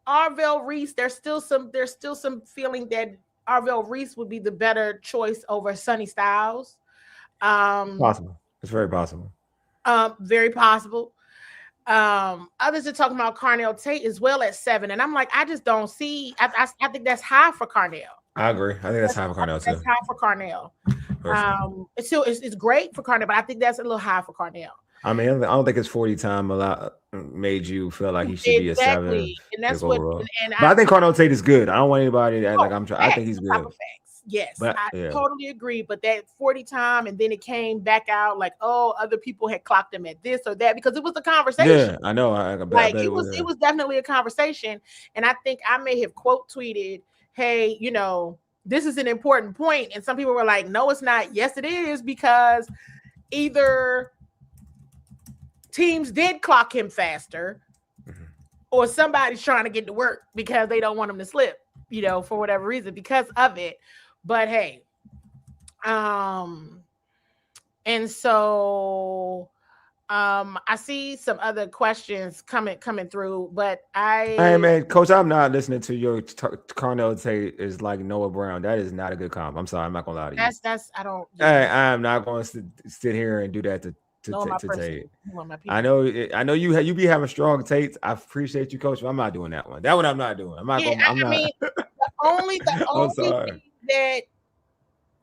Arvell Reese, there's still some feeling that Arvell Reese would be the better choice over Sonny Styles. Possible. It's very possible. Very possible. Others are talking about Carnell Tate as well at 7, and I'm like, I just don't see. I think that's high for Carnell. I agree. I think that's high for Carnell too. That's high for Carnell. It's great for Carnell, but I think that's a little high for Carnell. I mean, I don't think his 40 time made you feel like he should be a 7. And that's what. But I think Carnell Tate is good. I don't want anybody to act like I'm trying. I think he's good. Yes, but, I totally agree. But that 40 time, and then it came back out like, oh, other people had clocked him at this or that, because it was a conversation. Yeah, I know. It was definitely a conversation. And I think I may have quote tweeted, hey, this is an important point. And some people were like, no, it's not. Yes, it is, because either teams did clock him faster, or somebody's trying to get to work because they don't want him to slip, for whatever reason, because of it. But hey, and so I see some other questions coming through, but hey man, Coach, I'm not listening to your Carnell Tate is like Noah Brown. That is not a good comp. I'm sorry, I'm not gonna lie to you. That's I don't. Hey, I'm not going to sit here and do that to Tate. I know you be having strong Tates. I appreciate you, Coach, but I'm not doing that one. That one I'm not doing. I'm not going. I'm not. Mean,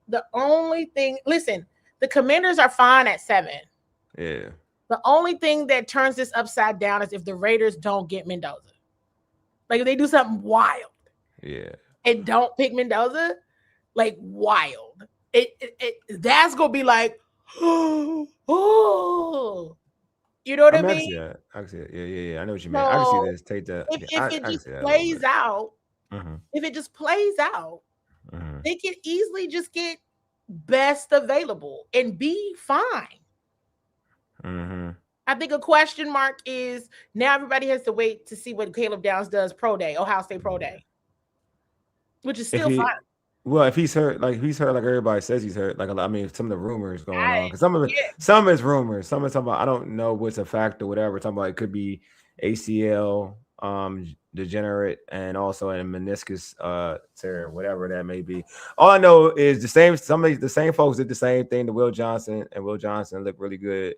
the only thing. Listen, the Commanders are fine at 7. Yeah. The only thing that turns this upside down is if the Raiders don't get Mendoza. Like if they do something wild. Yeah. And don't pick Mendoza, like wild. That's gonna be like, oh, you know what I mean? I can see it. Yeah. I know what you mean. I can see this. Take that. If it just plays out, they can easily just get best available and be fine. I think a question mark is now everybody has to wait to see what Caleb Downs does Ohio State Pro Day, which is still fine. Well, if he's hurt like everybody says he's hurt, like I mean, some of the rumors going on, because some of it's rumors, some of it's talking about, I don't know what's a fact or whatever. Talking about it could be ACL degenerate and also a meniscus tear, whatever that may be. All I know is the same folks did the same thing to Will Johnson, and Will Johnson looked really good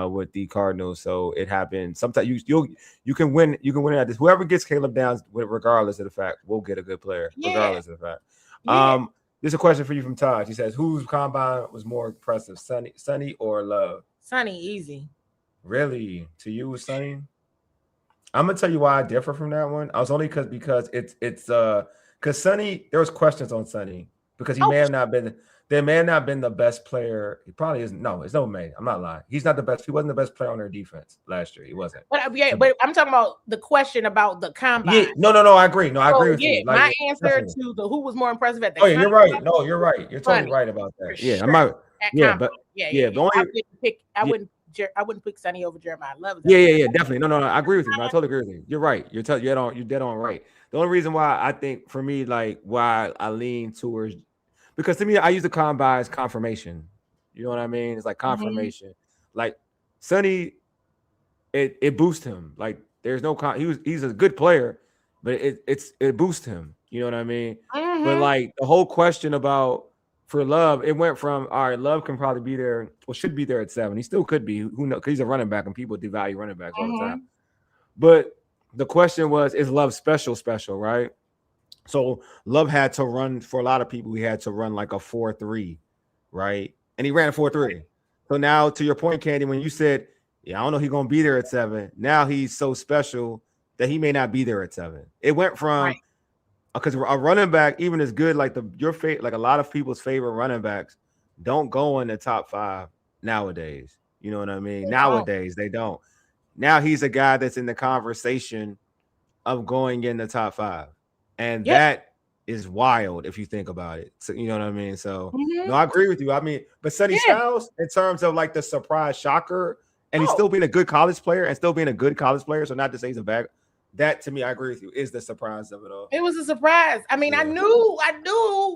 with the Cardinals. So it happened. Sometimes you can win at this. Whoever gets Caleb Downs, regardless of the fact, will get a good player, regardless of the fact. There's a question for you from Todd. He says, whose combine was more impressive, Sonny or Love? Sonny, easy. Really? To you was Sonny? I'm gonna tell you why I differ from that one. I was only because it's because Sonny, there was questions on Sonny because he may have not been the best player. He probably isn't. No, it's no man. I'm not lying. He's not the best. He wasn't the best player on their defense last year. He wasn't. But I'm talking about the question about the combine. Yeah, no, I agree. No, I agree with you. Like, my answer to the who was more impressive at the you're right. No, you're right. You're totally right about that. Yeah, sure. I'm not. Yeah, but I wouldn't pick Sonny over Jeremiah Love. Yeah, definitely. No, I agree with you. I totally agree with you. You're right. You're dead on right. The only reason why I think for me, like why I lean towards, because to me, I use the combine as confirmation. You know what I mean? It's like confirmation. Like Sonny, it boosts him. Like there's no he's a good player, but it boosts him. You know what I mean? But like the whole question about for Love, it went from all right, Love can probably be there, or should be there at 7. He still could be. Who knows? Because he's a running back, and people devalue running backs all the time. But the question was, is Love special, right? So Love had to run for a lot of people. He had to run like a 4-3, right? And he ran a 4-3. So now, to your point, Candi, when you said, "Yeah, I don't know, he's gonna be there at 7." Now he's so special that he may not be there at 7. It went from because a running back, even as good, like like a lot of people's favorite running backs, don't go in the top 5 nowadays. You know what I mean? Nowadays they don't. Now he's a guy that's in the conversation of going in the top 5. And that is wild if you think about it. So, you know what I mean? So no, I agree with you. I mean, but Sonny Styles, in terms of like the surprise shocker, and he's still being a good college player and still being a good college player. So not to say he's a bad, that to me, I agree with you, is the surprise of it all. It was a surprise. I mean, I knew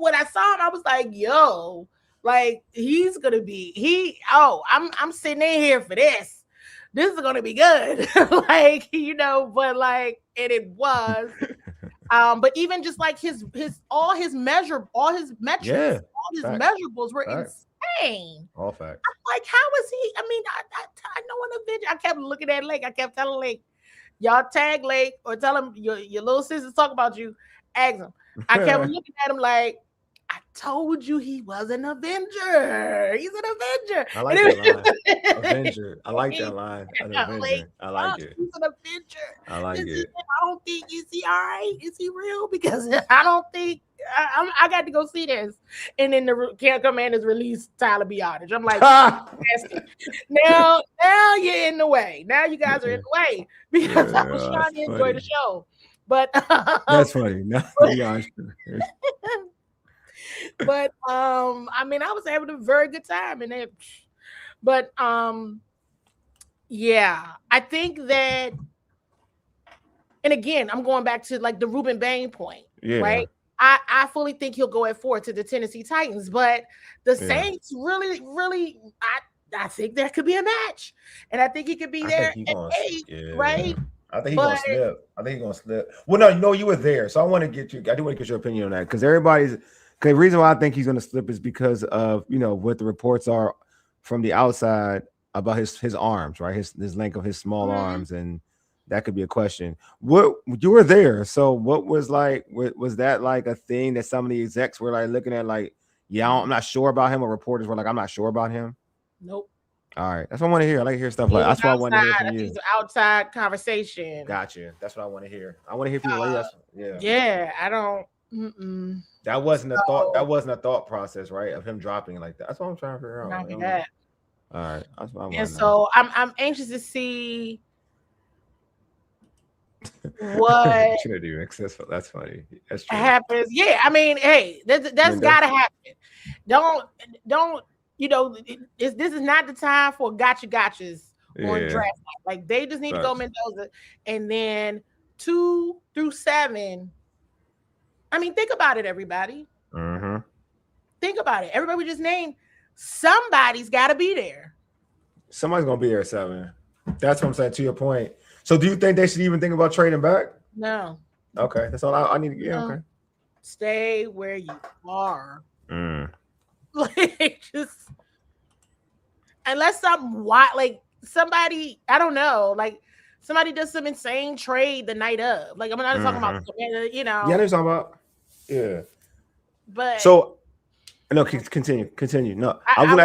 when I saw him, I was like, yo, like he's gonna be I'm sitting in here for this. This is gonna be good. Like, but like, and it was. But even just like all his metrics, all his measurables were insane. All facts. I'm like, how is he? I mean, I know in the video, I kept looking at Lake. I kept telling Lake, y'all tag Lake or tell him your little sisters talk about you. Ask him. I kept looking at him like, I told you he was an Avenger. He's an Avenger. I like that line. Avenger. I like that line. An Avenger. I like it. He's an Avenger. I like it. I don't think, is he all right? Is he real? Because I don't think I got to go see this. And then the Camp Commanders released Tyler Biotage. I'm like, now you're in the way. Now you guys are in the way because I was trying to enjoy the show. But that's funny. No, but I mean, I was having a very good time in it. But yeah, I think that, and again, I'm going back to like the Ruben Bain point, right? I fully think he'll go at 4 to the Tennessee Titans, but the Saints really, really, I think there could be a match, and I think he could be there at 8, right? I think he's gonna slip. I think he's gonna slip. Well, no, you were there, so I do want to get your opinion on that because the reason why I think he's gonna slip is because of what the reports are from the outside about his arms, right? His length of his small arms, and that could be a question. What you were there, so what was like? Was that like a thing that some of the execs were like looking at, like, I'm not sure about him, or reporters were like, I'm not sure about him? Nope. All right, that's what I want to hear. I like to hear stuff like that's what I want to hear from you. It's an outside conversation. Gotcha. That's what I want to hear. I want to hear from you. Yeah, I don't. That wasn't a thought. That wasn't a thought process, right? Of him dropping like that. That's what I'm trying to figure out. Not that. All right, that's what I want. And so I'm anxious to see what That's funny. That's true. happens. Yeah, I mean, hey, that's gotta happen. Don't. This is not the time for gotchas on draft night. Like, they just need to go Mendoza, and then 2 through 7. I mean, think about it, everybody. Think about it. Everybody we just named, somebody's got to be there. Somebody's gonna be there at 7. That's what I'm saying. To your point. So, do you think they should even think about trading back? No. Okay, that's all I need to get. Okay. Stay where you are. Like, just unless somebody, I don't know, like somebody does some insane trade the night of. Like, I'm not talking about, Yeah, they're talking about. Yeah. But so, no, continue. No, I want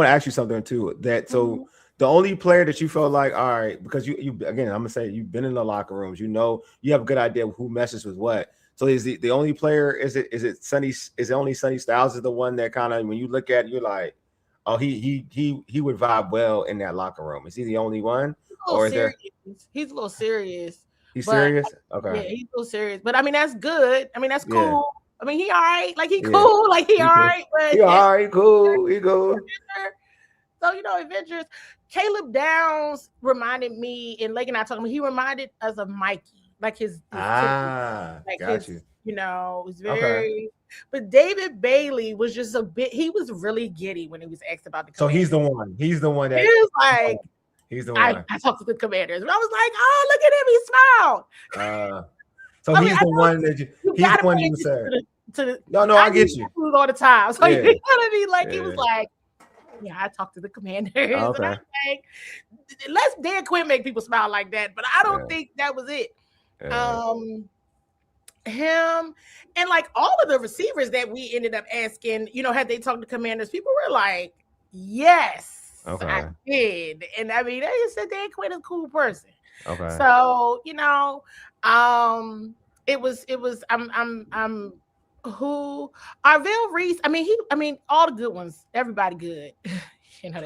to ask you something too. That so the only player that you felt like, all right, because you again, I'm gonna say you've been in the locker rooms, you have a good idea of who messes with what. So is the only player, is it Sonny? Is it only Sonny Styles is the one that kind of, when you look at it, you're like, oh, he would vibe well in that locker room? Is he the only one, or is there? He's a little serious. He's serious. Okay. Yeah, he's a little serious, but I mean, that's good. I mean, that's cool. Yeah. I mean, he all right. Like, he cool. Like, he all right. But he all right. Cool. He cool. So, Avengers. Caleb Downs reminded me, and Lake and I talking about, he reminded us of Mikey. Like his got you. It's very. But David Bailey was just a bit. He was really giddy when he was asked about the. So he's the one. He's the one that. He was like, he's the one. I talked to the Commanders, and I was like, oh, look at him, he smiled. So he's the one that he's the one you said. No, I get you. All the time. So you gotta be like, he was like, yeah, I talked to the Commanders. Okay. And I was like, let's Dan Quinn make people smile like that, but I don't think that was it. him and like all of the receivers that we ended up asking, had they talked to Commanders, people were like, yes, I did. And I mean, they just said Dan Quinn is a cool person. Okay. So, it was I'm who Arvell Reese. I mean, all the good ones, everybody good.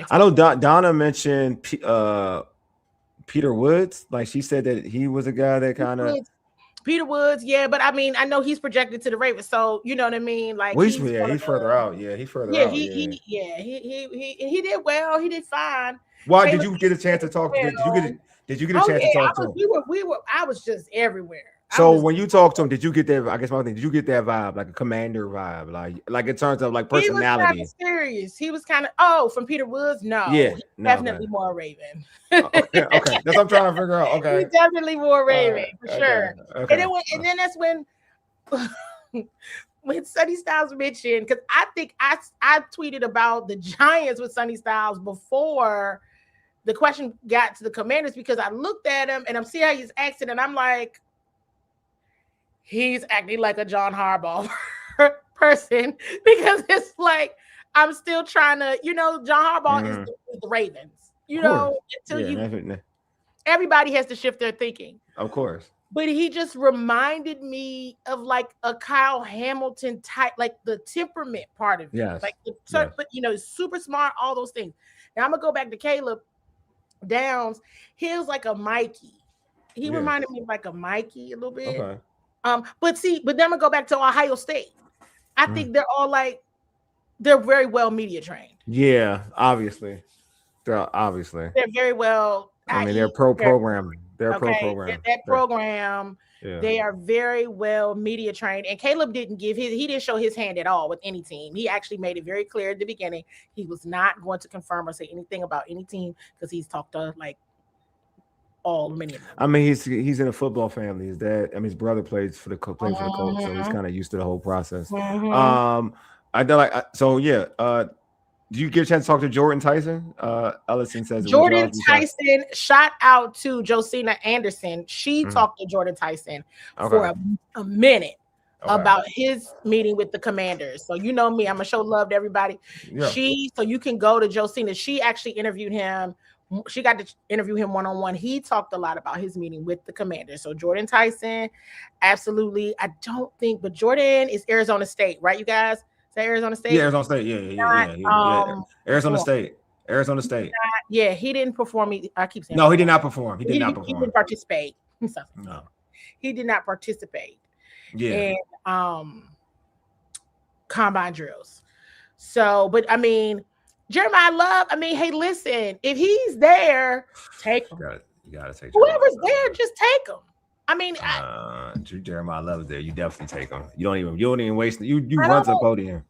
I know Donna mentioned Peter Woods. Like she said that he was a guy that kind of Peter Woods, yeah, but I mean, I know he's projected to the Ravens, so you know what I mean. Like he's further out. Yeah, he's further out. He did well. He did fine. Why did you get a chance to talk? Did you get a chance to talk to him? I was just everywhere. So when you talk to him, did you get that? I guess my thing. Did you get that vibe, like a commander vibe, like in terms of like personality? He was kind of serious. He was kind of from Peter Woods. No, yeah, definitely more Raven. okay, that's what I'm trying to figure out. Okay, he's definitely more Raven for sure. Okay. And then that's when Sonny Styles mentioned, because I think I tweeted about the Giants with Sonny Styles before the question got to the Commanders, because I looked at him and I'm seeing how he's acting, and I'm like, he's acting like a John Harbaugh person, because it's like I'm still trying to, John Harbaugh is the Ravens, everybody has to shift their thinking. Of course. But he just reminded me of like a Kyle Hamilton type, like the temperament part of it. Yes. Like but super smart, all those things. Now I'm gonna go back to Caleb Downs. He was like a Mikey. He reminded me of like a Mikey a little bit. Okay. But then I'm gonna go back to Ohio State. I think they're all they're very well media trained. Yeah, obviously. They're very well. I mean, they're pro program. They're pro program. That program, they are very well media trained. And Caleb didn't show his hand at all with any team. He actually made it very clear at the beginning he was not going to confirm or say anything about any team, because he's talked to many of them. I mean, he's in a football family. His dad, his brother plays for the Colts, so he's kind of used to the whole process. Do you get a chance to talk to Jordan Tyson? Ellison says Jordan Tyson. Shout out to Josina Anderson. She talked to Jordan Tyson for a minute about his meeting with the Commanders. So you know me, I'm gonna show love to everybody. Yeah. So you can go to Josina. She actually interviewed him. She got to interview him one-on-one. He talked a lot about his meeting with the Commanders. So Jordan Tyson, absolutely. I don't think, but Jordan is Arizona State, right, you guys? Arizona State? Yeah, Arizona State. Yeah. Arizona State. Yeah, he didn't perform. I keep saying no, he did not perform. He didn't participate. No. He did not participate. Yeah. In combine drills. So, but I mean, Jeremiah Love, hey, listen, if he's there, take him. You gotta take whoever's there, just take him. Jeremiah Love is there. You definitely take him. You don't even waste. You run to the podium.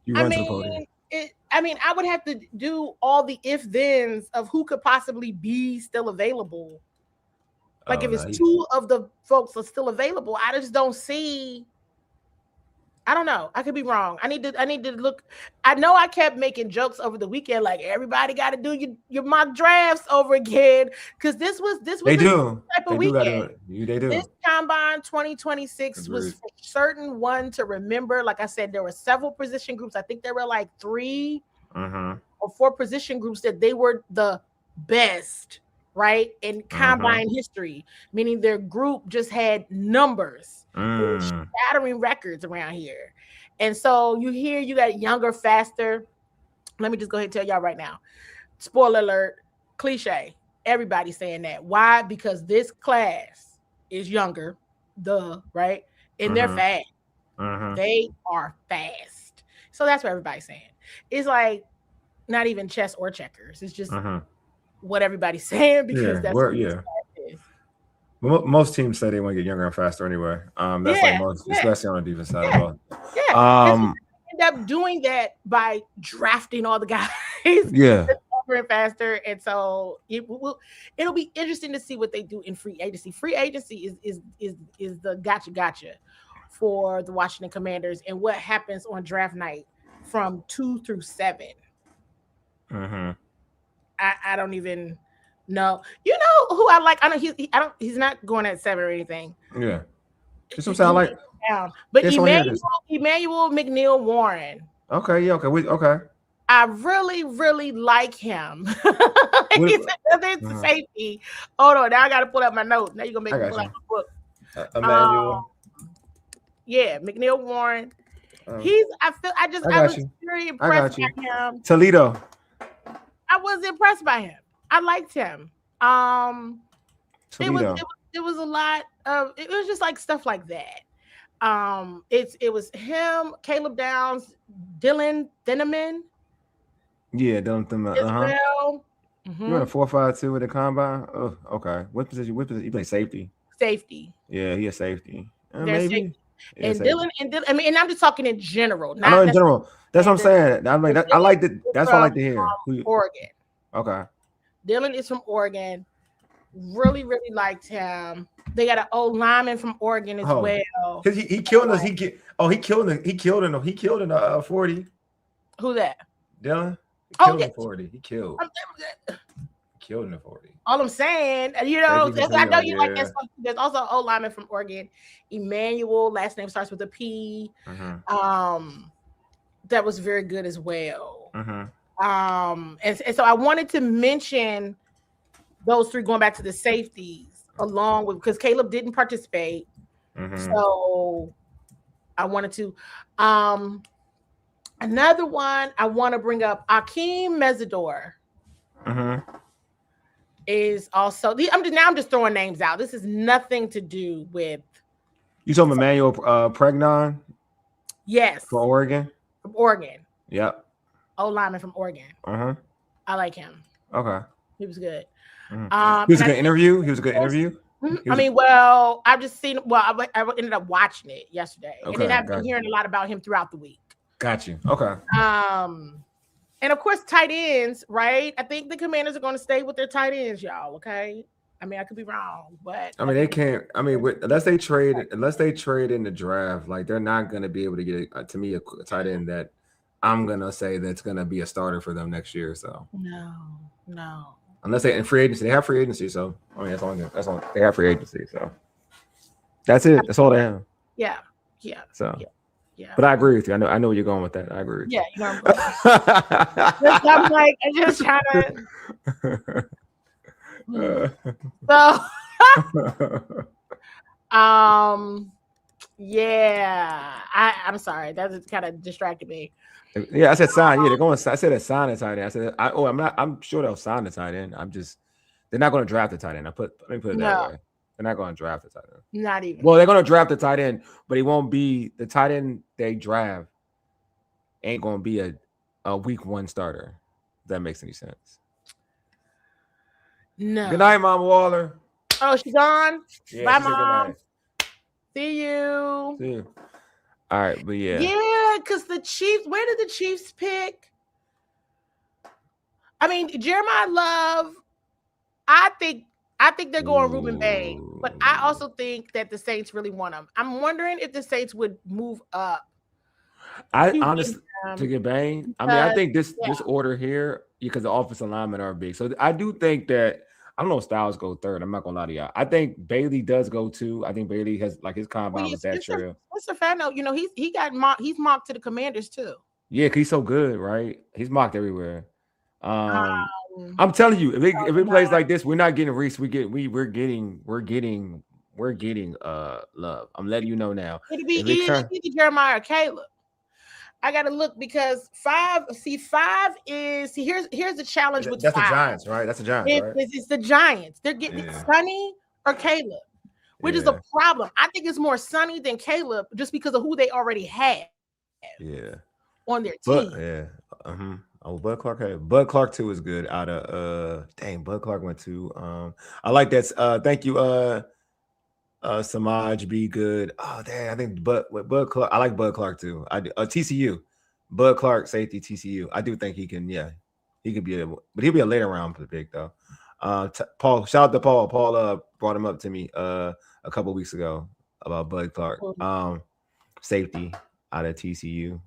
To the podium. I would have to do all the if-thens of who could possibly be still available. If it's two of the folks are still available, I just don't see. I don't know. I could be wrong. I need to look. I know I kept making jokes over the weekend, like everybody got to do your mock drafts over again, because this was they do type of they weekend. They do. This combine 2026 was for certain one to remember. Like I said, there were several position groups. I think there were like 3 or 4 position groups that they were the best, right, in combine history, meaning their group just had numbers. Shattering records around here. And so you got younger, faster. Let me just go ahead and tell y'all right now. Spoiler alert, cliche. Everybody's saying that. Why? Because this class is younger, right? And they're fast. They are fast. So that's what everybody's saying. It's like not even chess or checkers. It's just what everybody's saying, because that's what this class is. Most teams say they want to get younger and faster anyway. That's most, especially on the defense side of all. Yeah. End up doing that by drafting all the guys. Younger and faster, and so it'll be interesting to see what they do in free agency. Free agency is the gotcha for the Washington Commanders, and what happens on draft night from 2 through 7. I don't even. No, you know who I like. I know he's not going at 7 or anything. Yeah, This don't sound like. But Emmanuel McNeil Warren. Okay, yeah, okay. I really like him. He's another safety. Hold on, now I gotta pull up my notes. Now you're gonna make me pull out my book. Emmanuel. Yeah, McNeil Warren. I was very impressed by him. Toledo. I was impressed by him. I liked him. It was a lot of it was just like stuff like that. It was him, Caleb Downs, Dylan Thieneman. Yeah, Dylan Thieneman. Well. You in a 4.52 with the combine? Oh, okay. What position? You play safety. Safety. Yeah, he a safety. Maybe. Safety. Yeah, and Dylan, I mean, and I'm just talking in general. I know in general. That's what I'm saying. I like that. I like that. That's what I like to hear. Oregon. Okay. Dylan is from Oregon. Really liked him. They got an old lineman from Oregon as well. He killed us. He killed in the 40. Who that? Dylan. He killed in 40. He killed. Killed in the 40. All I'm saying, I know you like that stuff. There's also an old lineman from Oregon, Emmanuel. Last name starts with a P. That was very good as well. And so I wanted to mention those three going back to the safeties along with because Caleb didn't participate. So I wanted to another one I want to bring up Akeem Mesidor is also I'm just throwing names out. This is nothing to do with you talking Emmanuel Pregnon? Yes. From Oregon? From Oregon. Yep. Old lineman from Oregon. I like him. Okay. He was good. He was a good interview. He was a good interview. I've just seen. Well, I ended up watching it yesterday, and then I've been hearing a lot about him throughout the week. Got you. Okay. And of course, tight ends, right? I think the Commanders are going to stay with their tight ends, y'all. Okay. I mean, I could be wrong, but I mean, they can't. I mean, unless they trade in the draft, like they're not going to be able to get to me a tight end that I'm gonna say that's gonna be a starter for them next year. So no. Unless they in free agency, they have free agency. So I mean, that's all they have free agency. So that's it. That's all they have. Yeah. So yeah. But I agree with you. I know where you're going with that. I agree. Yeah, you know. I'm like, I'm just trying to. Yeah. I'm sorry. That just kind of distracted me. Yeah, I said sign. Yeah, they're going. I said a sign a tight end. I said, I'm sure they'll sign the tight end. They're not going to draft the tight end. Let me put it that way. They're not going to draft the tight end. Not even. Well, they're going to draft the tight end, but he won't be the tight end they draft. Ain't going to be a week one starter. If that makes any sense. No. Good night, Mama Waller. Oh, she's gone. Yeah, bye, Mom. See you. All right, but yeah. Yeah, because the Chiefs, where did the Chiefs pick? I mean, Jeremiah Love, I think they're going Ruben Bain, but I also think that the Saints really want him. I'm wondering if the Saints would move up. I honestly to get Bain. I mean, I think this order here, because the offensive linemen are big. So I do think that I don't know if Styles go third. I'm not gonna lie to y'all. I think Bailey does go two. I think Bailey has like his combine with that trail. Mr. Fano, he's mocked to the Commanders too. Yeah, cause he's so good, right? He's mocked everywhere. I'm telling you, if it plays like this, we're not getting Reese. We're getting Love. I'm letting you know now. It'd be either Jeremiah or Caleb. I gotta look because 5 is here's the challenge with 5. That's the Giants, right? That's the Giants, right? It's the Giants. They're getting Sonny or Caleb, which is a problem. I think it's more Sonny than Caleb just because of who they already had. Yeah. On their team. Oh, Bud Clark. Bud Clark too is good. Out of Bud Clark went to. I like that. Thank you. Samaj be good. Oh, dang, I think Bud Clark. I like Bud Clark too. I do. TCU, Bud Clark safety TCU. I do think he can. Yeah, he could be able, but he'll be a later round pick though. Paul, shout out to Paul. Paul brought him up to me a couple weeks ago about Bud Clark. Safety out of TCU.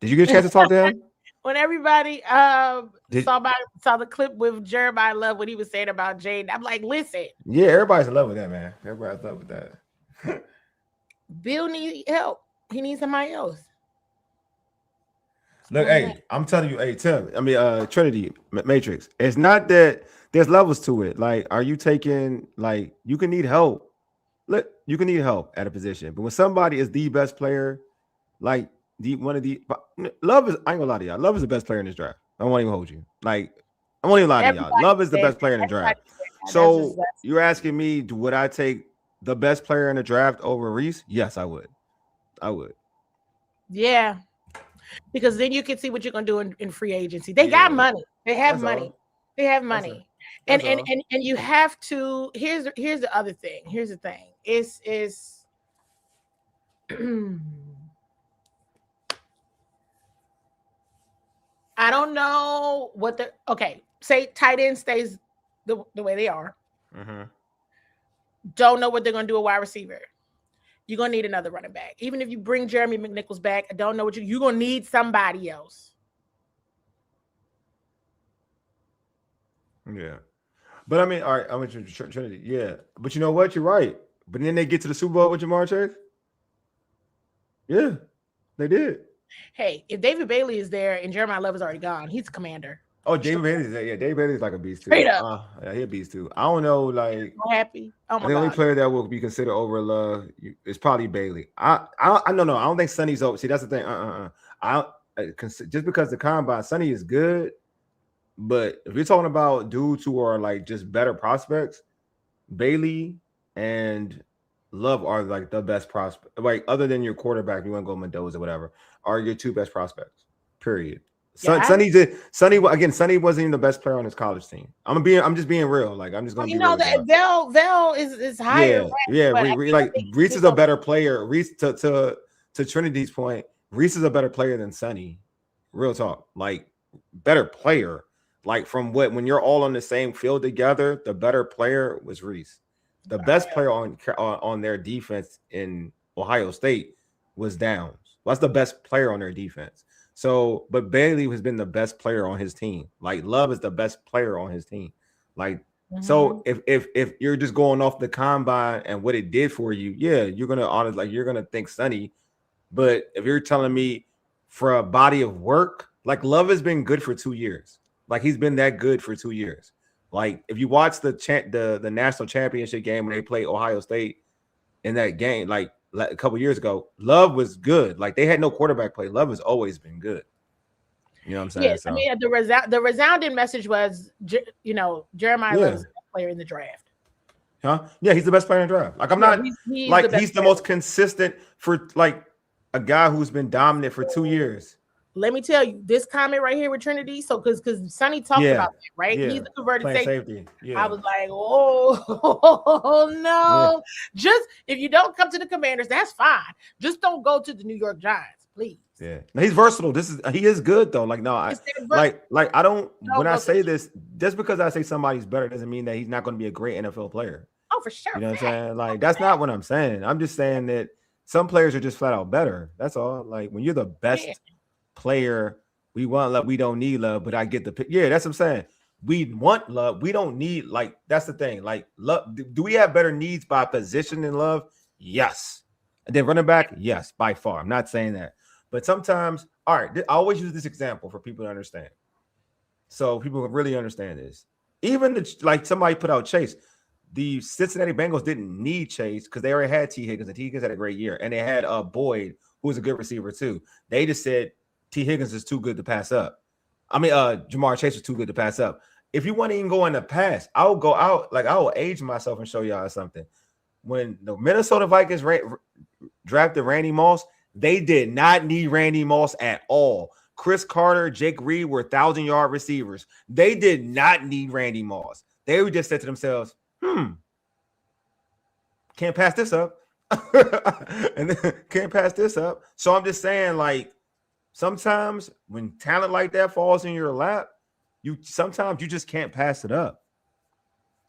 Did you get a chance to talk to him? when everybody saw the clip with Jeremiah Love, what he was saying about Jade, I'm like, listen. Yeah, everybody's in love with that, man. Everybody's in love with that. Bill needs help. He needs somebody else. Look, hey, I'm telling you, hey, Tim. I mean, Trinity Matrix. It's not that there's levels to it. Like, are you taking like you can need help? Look, you can need help at a position, but when somebody is the best player, like one of the Love is, I ain't gonna lie to y'all. Love is the best player in this draft. I won't even hold you. Like, I won't even lie to y'all. Love is the best player in the draft. So you're asking me, would I take the best player in the draft over Reese? Yes, I would. I would. Yeah. Because then you can see what you're gonna do in free agency. They got money. They have money. They have money. And you have to. Here's the other thing. Here's the thing. Is I don't know what the say tight end stays the way they are. Mm-hmm. Don't know what they're gonna do a wide receiver. You're gonna need another running back. Even if you bring Jeremy McNichols back, I don't know what you're gonna need somebody else. Yeah. But I mean, all right, I went to Trinity. Yeah. But you know what? You're right. But then they get to the Super Bowl with Jamar Chase. Yeah, they did. Hey, if David Bailey is there and Jeremiah Love is already gone, he's the commander. Oh, David Bailey's there. Yeah, David Bailey's like a beast too. Yeah, he's a beast too. I don't know, like so happy. Oh my the only player that will be considered over Love is probably Bailey. I don't know. I don't think Sonny's over. See, that's the thing. Just because the combine, Sonny is good, but if you're talking about dudes who are like just better prospects, Bailey and Love are like the best prospect. Like other than your quarterback, you want to go Mendoza or whatever, are your two best prospects. Period. Yeah. Sonny wasn't even the best player on his college team. I'm just being real. Like I'm just gonna be real. That Vel is higher. Yeah. Like Reese is a better player. Reese to Trinity's point, Reese is a better player than Sonny. Real talk. Like better player. Like from when you're all on the same field together, the better player was Reese. The best player on their defense in Ohio State was Downs. That's the best player on their defense. So, but Bailey has been the best player on his team. Like Love is the best player on his team. Like, so if you're just going off the combine and what it did for you, yeah, you're gonna think Sonny. But if you're telling me for a body of work, like Love has been good for 2 years. Like he's been that good for 2 years. Like if you watch the national championship game when they played Ohio State in that game, like a couple years ago, Love was good. Like they had no quarterback play. Love has always been good. You know what I'm saying? Yes, I mean the resounding message was, Jeremiah Love is the best player in the draft. Huh? Yeah, he's the best player in the draft. Like I'm not he's the most consistent for like a guy who's been dominant for 2 years. Let me tell you, this comment right here with Trinity. So because Sonny talked about that, right? Yeah. He's the converted safety. Yeah. I was like, oh no. Yeah. Just if you don't come to the Commanders, that's fine. Just don't go to the New York Giants, please. Yeah. Now, he's versatile. He is good though. Like, no, I don't when I say this, just because I say somebody's better doesn't mean that he's not going to be a great NFL player. Oh, for sure. You know what I'm saying? Like, that's not what I'm saying. I'm just saying that some players are just flat out better. That's all. Like when you're the best player, we want Love, we don't need Love, but I get the pick. Yeah, that's what I'm saying. We want Love, we don't need, like, that's the thing. Like, Love, do we have better needs by position than Love? Yes. And then running back, yes, by far. I'm not saying that. But sometimes, all right, I always use this example for people to understand. So people really understand this. Even like somebody put out Chase. The Cincinnati Bengals didn't need Chase because they already had T. Higgins, and T. Higgins had a great year. And they had Boyd, who was a good receiver too. They just said T. Higgins is too good to pass up. I mean, Jamar Chase was too good to pass up. If you want to even go in the pass, I'll go out, like I will age myself and show y'all something. When the Minnesota Vikings drafted Randy Moss, they did not need Randy Moss at all. Chris Carter, Jake Reed were 1,000-yard receivers. They did not need Randy Moss. They would just said to themselves, can't pass this up. And then can't pass this up. So I'm just saying, like, sometimes when talent like that falls in your lap, sometimes you just can't pass it up.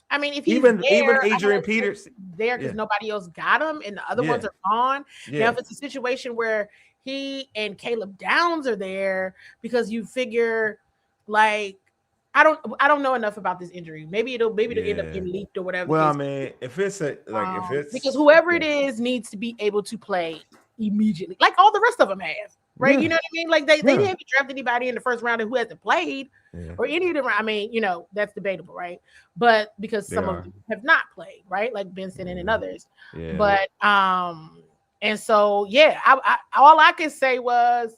I mean, if he's even Adrian Peters there because nobody else got him and the other ones are gone. Yeah. Now, if it's a situation where he and Caleb Downs are there because you figure, like, I don't know enough about this injury. Maybe it'll end up getting leaked or whatever. Well, I mean, if it's because whoever it is needs to be able to play immediately, like all the rest of them have, right? Yeah. You know what I mean? Like they haven't drafted anybody in the first round who hasn't played, or any of them. I mean, you know, that's debatable, right? But because some of them have not played, right? Like Benson and others. Yeah. But and so I all I could say was,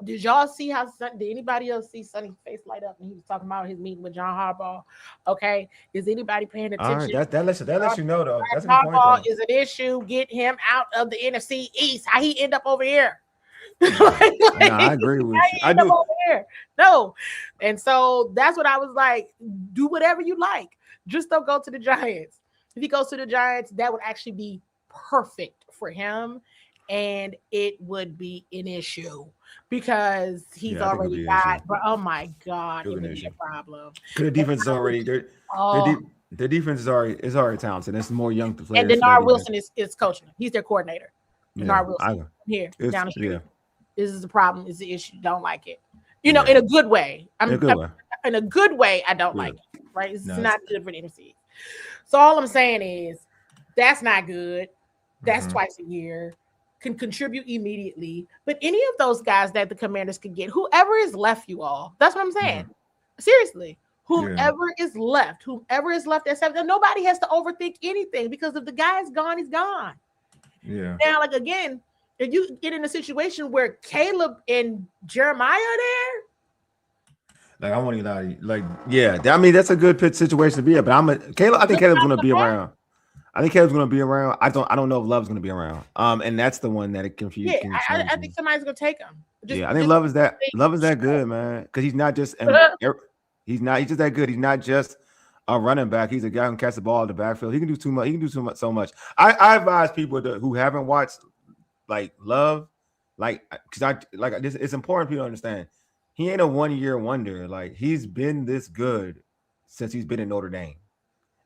did y'all see how did anybody else see Sonny's face light up when he was talking about his meeting with John Harbaugh? Okay, is anybody paying attention? All right, that lets you know though. That's Harbaugh is an issue. Get him out of the NFC East. How he end up over here? I agree with you. I do. Over here. No, and so that's what I was like. Do whatever you like. Just don't go to the Giants. If he goes to the Giants, that would actually be perfect for him, and it would be an issue because he's already got. But oh my God, it would be a problem. The defense is already the defense is already talented. There's more young players. And Denard Wilson is coaching. He's their coordinator. Denard Wilson here down the street. This is the problem. Is the issue? Don't like it. You know, in a good way. In a good way, I don't like it. Right? It's not good for the NFC. So all I'm saying is that's not good. That's twice a year. Can contribute immediately. But any of those guys that the Commanders could get, whoever is left, you all. That's what I'm saying. Seriously. Whoever is left at 7, nobody has to overthink anything because if the guy is gone, he's gone. Yeah. Now, like again, if you get in a situation where Caleb and Jeremiah are there, like I want to I mean that's a good pitch situation to be in. But I think Caleb's going to be around. I think Caleb's going to be around. I don't know if Love's going to be around. And that's the one that it confused. Yeah, I think somebody's going to take him. I think Love is that good, man. Because he's not just he's just that good. He's not just a running back. He's a guy who can catch the ball in the backfield. He can do too much. He can do so much. I advise people who haven't watched like Love, because it's important for people to understand. He ain't a 1-year wonder. Like he's been this good since he's been in Notre Dame.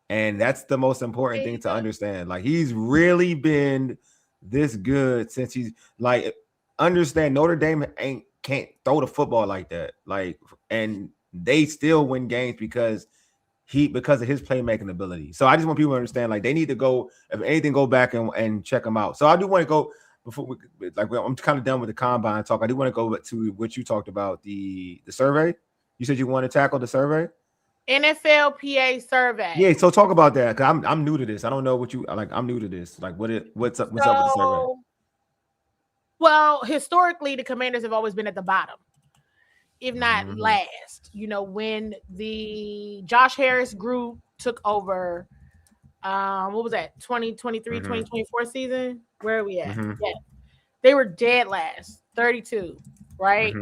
And that's the most important thing to understand. Like he's really been this good since he's understand Notre Dame can't throw the football like that. And they still win games because of his playmaking ability. So I just want people to understand they need to go, if anything, go back and check him out. So I do want to go before I'm kind of done with the combine talk. I do want to go to what you talked about, the survey. You said you want to tackle the survey? NFLPA survey. Yeah, so talk about that because I'm new to this. I don't know what you like. I'm new to this. Like, what's up with the survey? Well, historically, the Commanders have always been at the bottom, if not last. You know, when the Josh Harris group took over, what was that? 2023, 2024 season? Where are we at? Yeah, they were dead last, 32, right?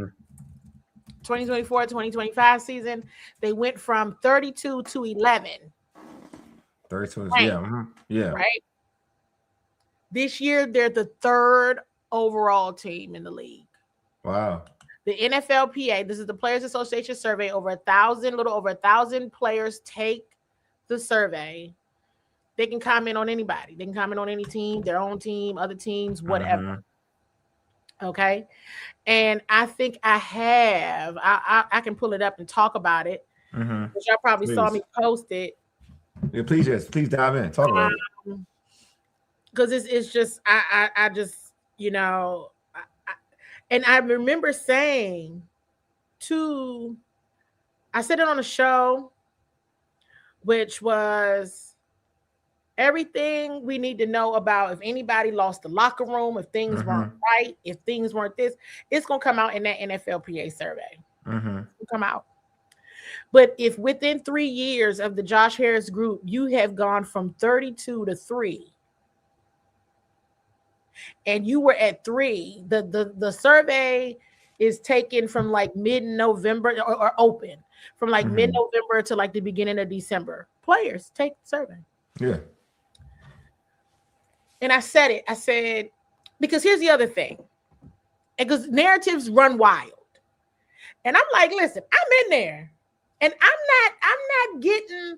2024, 2025 season, they went from 32 to 11. 32, right? Yeah. Right? This year, they're the 3rd overall team in the league. Wow. The NFLPA, this is the Players Association survey, little over 1,000 players take the survey. They can comment on anybody. They can comment on any team, their own team, other teams, whatever. Okay. And I think I can pull it up and talk about it. Which y'all probably saw me post it. Yeah, please dive in. Talk about it. Because it's just I just, you know, and I remember saying I said it on a show, which was everything we need to know about if anybody lost the locker room, if things weren't right, if things weren't this, it's going to come out in that NFLPA survey. It'll come out. But if within 3 years of the Josh Harris group, you have gone from 32 to 3, and you were at 3, the survey is taken from mid-November or open from mid-November to the beginning of December. Players take the survey. Yeah. And I said, because here's the other thing. Because narratives run wild. And I'm like, listen, I'm in there. And I'm not getting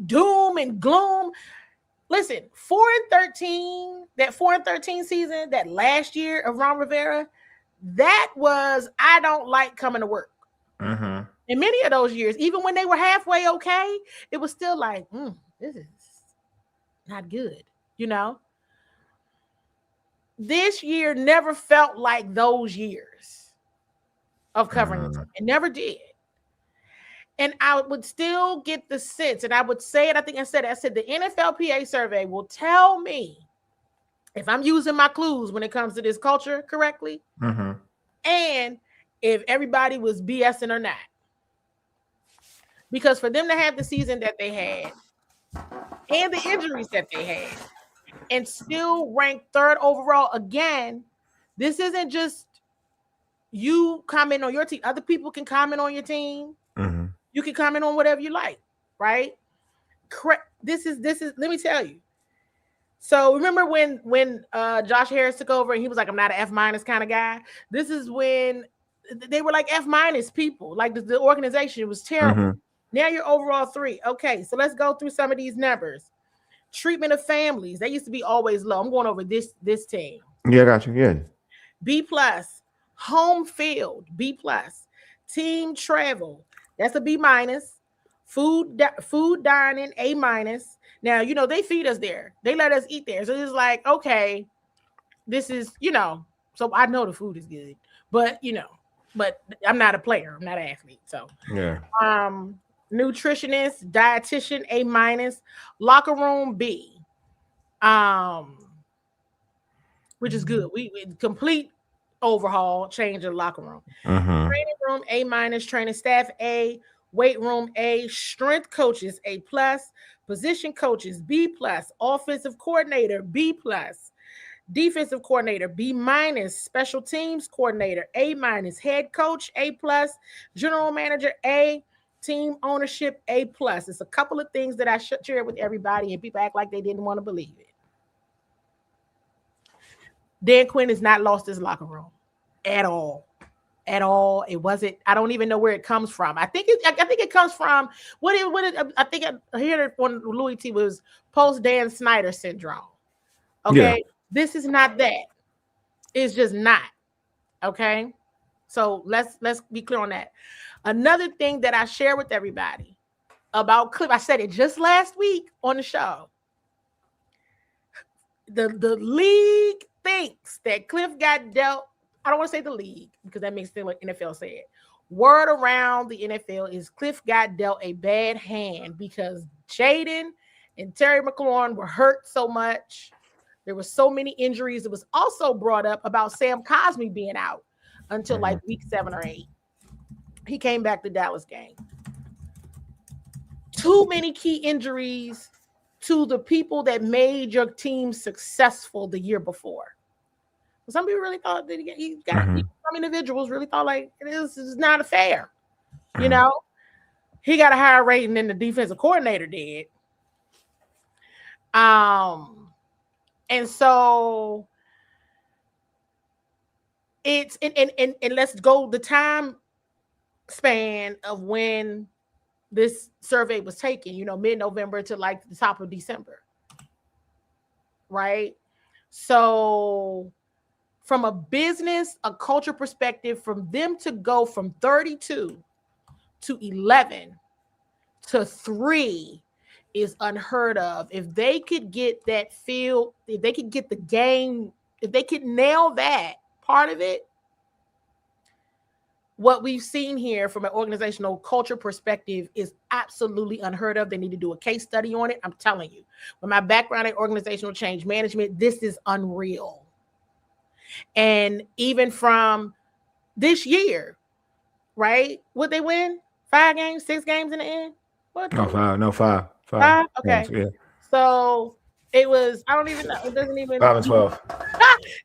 doom and gloom. Listen, 4-13, that 4-13 season, that last year of Ron Rivera, that was, I don't like coming to work. Mm-hmm. In many of those years, even when they were halfway okay, it was still like, this is not good, you know? This year never felt like those years of covering the team. It never did. And I would still get the sense, and I would say it, I said the NFLPA survey will tell me if I'm using my clues when it comes to this culture correctly, and if everybody was BSing or not. Because for them to have the season that they had, and the injuries that they had, and still rank 3rd overall, again, this isn't just you comment on your team. Other people can comment on your team. You can comment on whatever you like, right? This is, let me tell you. So remember when Josh Harris took over and he was like, I'm not an F- kind of guy. This is when they were like F- people. Like the organization was terrible. Now you're overall 3. Okay, so let's go through some of these numbers. Treatment of families. They used to be always low. I'm going over this team. Yeah, I got you. Yeah. B+. Home field, B+. Team travel, that's a B-. Food dining, A-. Now, you know, they feed us there. They let us eat there. So it's like, okay, this is, you know, so I know the food is good. But, you know, but I'm not a player. I'm not an athlete. So, yeah. Nutritionist, dietitian, A-. Locker room, B. Which is good. We complete overhaul, change in the locker room. Training room, A-. Training staff, A. Weight room, A. Strength coaches, A+. Position coaches, B+. Offensive coordinator, B+. Defensive coordinator, B-. Special teams coordinator, A-. Head coach, A+. General manager, A. Team ownership, A+. It's a couple of things that I should share with everybody, and people act like they didn't want to believe it. Dan Quinn has not lost his locker room at all. At all. It wasn't. I don't even know where it comes from. I think it comes from I think I heard it on Louis T was post Dan Snyder syndrome. Okay, yeah. This is not that. It's just not. Okay, so let's be clear on that. Another thing that I share with everybody about Cliff, I said it just last week on the show. The league thinks that Cliff got dealt. I don't want to say the league because that makes it like NFL say it. Word around the NFL is Cliff got dealt a bad hand because Jaden and Terry McLaurin were hurt so much. There were so many injuries. It was also brought up about Sam Cosmi being out until like week 7 or 8. He came back to Dallas game. Too many key injuries to the people that made your team successful the year before. Some people really thought that some individuals really thought like this is not fair. You know, he got a higher rating than the defensive coordinator did. And so it's and let's go the time span of when this survey was taken, you know, mid-November to like the top of December. Right? So from a business, a culture perspective, from them to go from 32 to 11 to 3 is unheard of. If they could get that field, if they could get the game, if they could nail that part of it, what we've seen here from an organizational culture perspective is absolutely unheard of. They need to do a case study on it. I'm telling you, with my background in organizational change management, this is unreal. And even from this year, right? Would they win 5 games, 6 games in the end? What? No, 5. 5? Okay. Yeah. So it was, I don't even know. It doesn't even 5 and 12.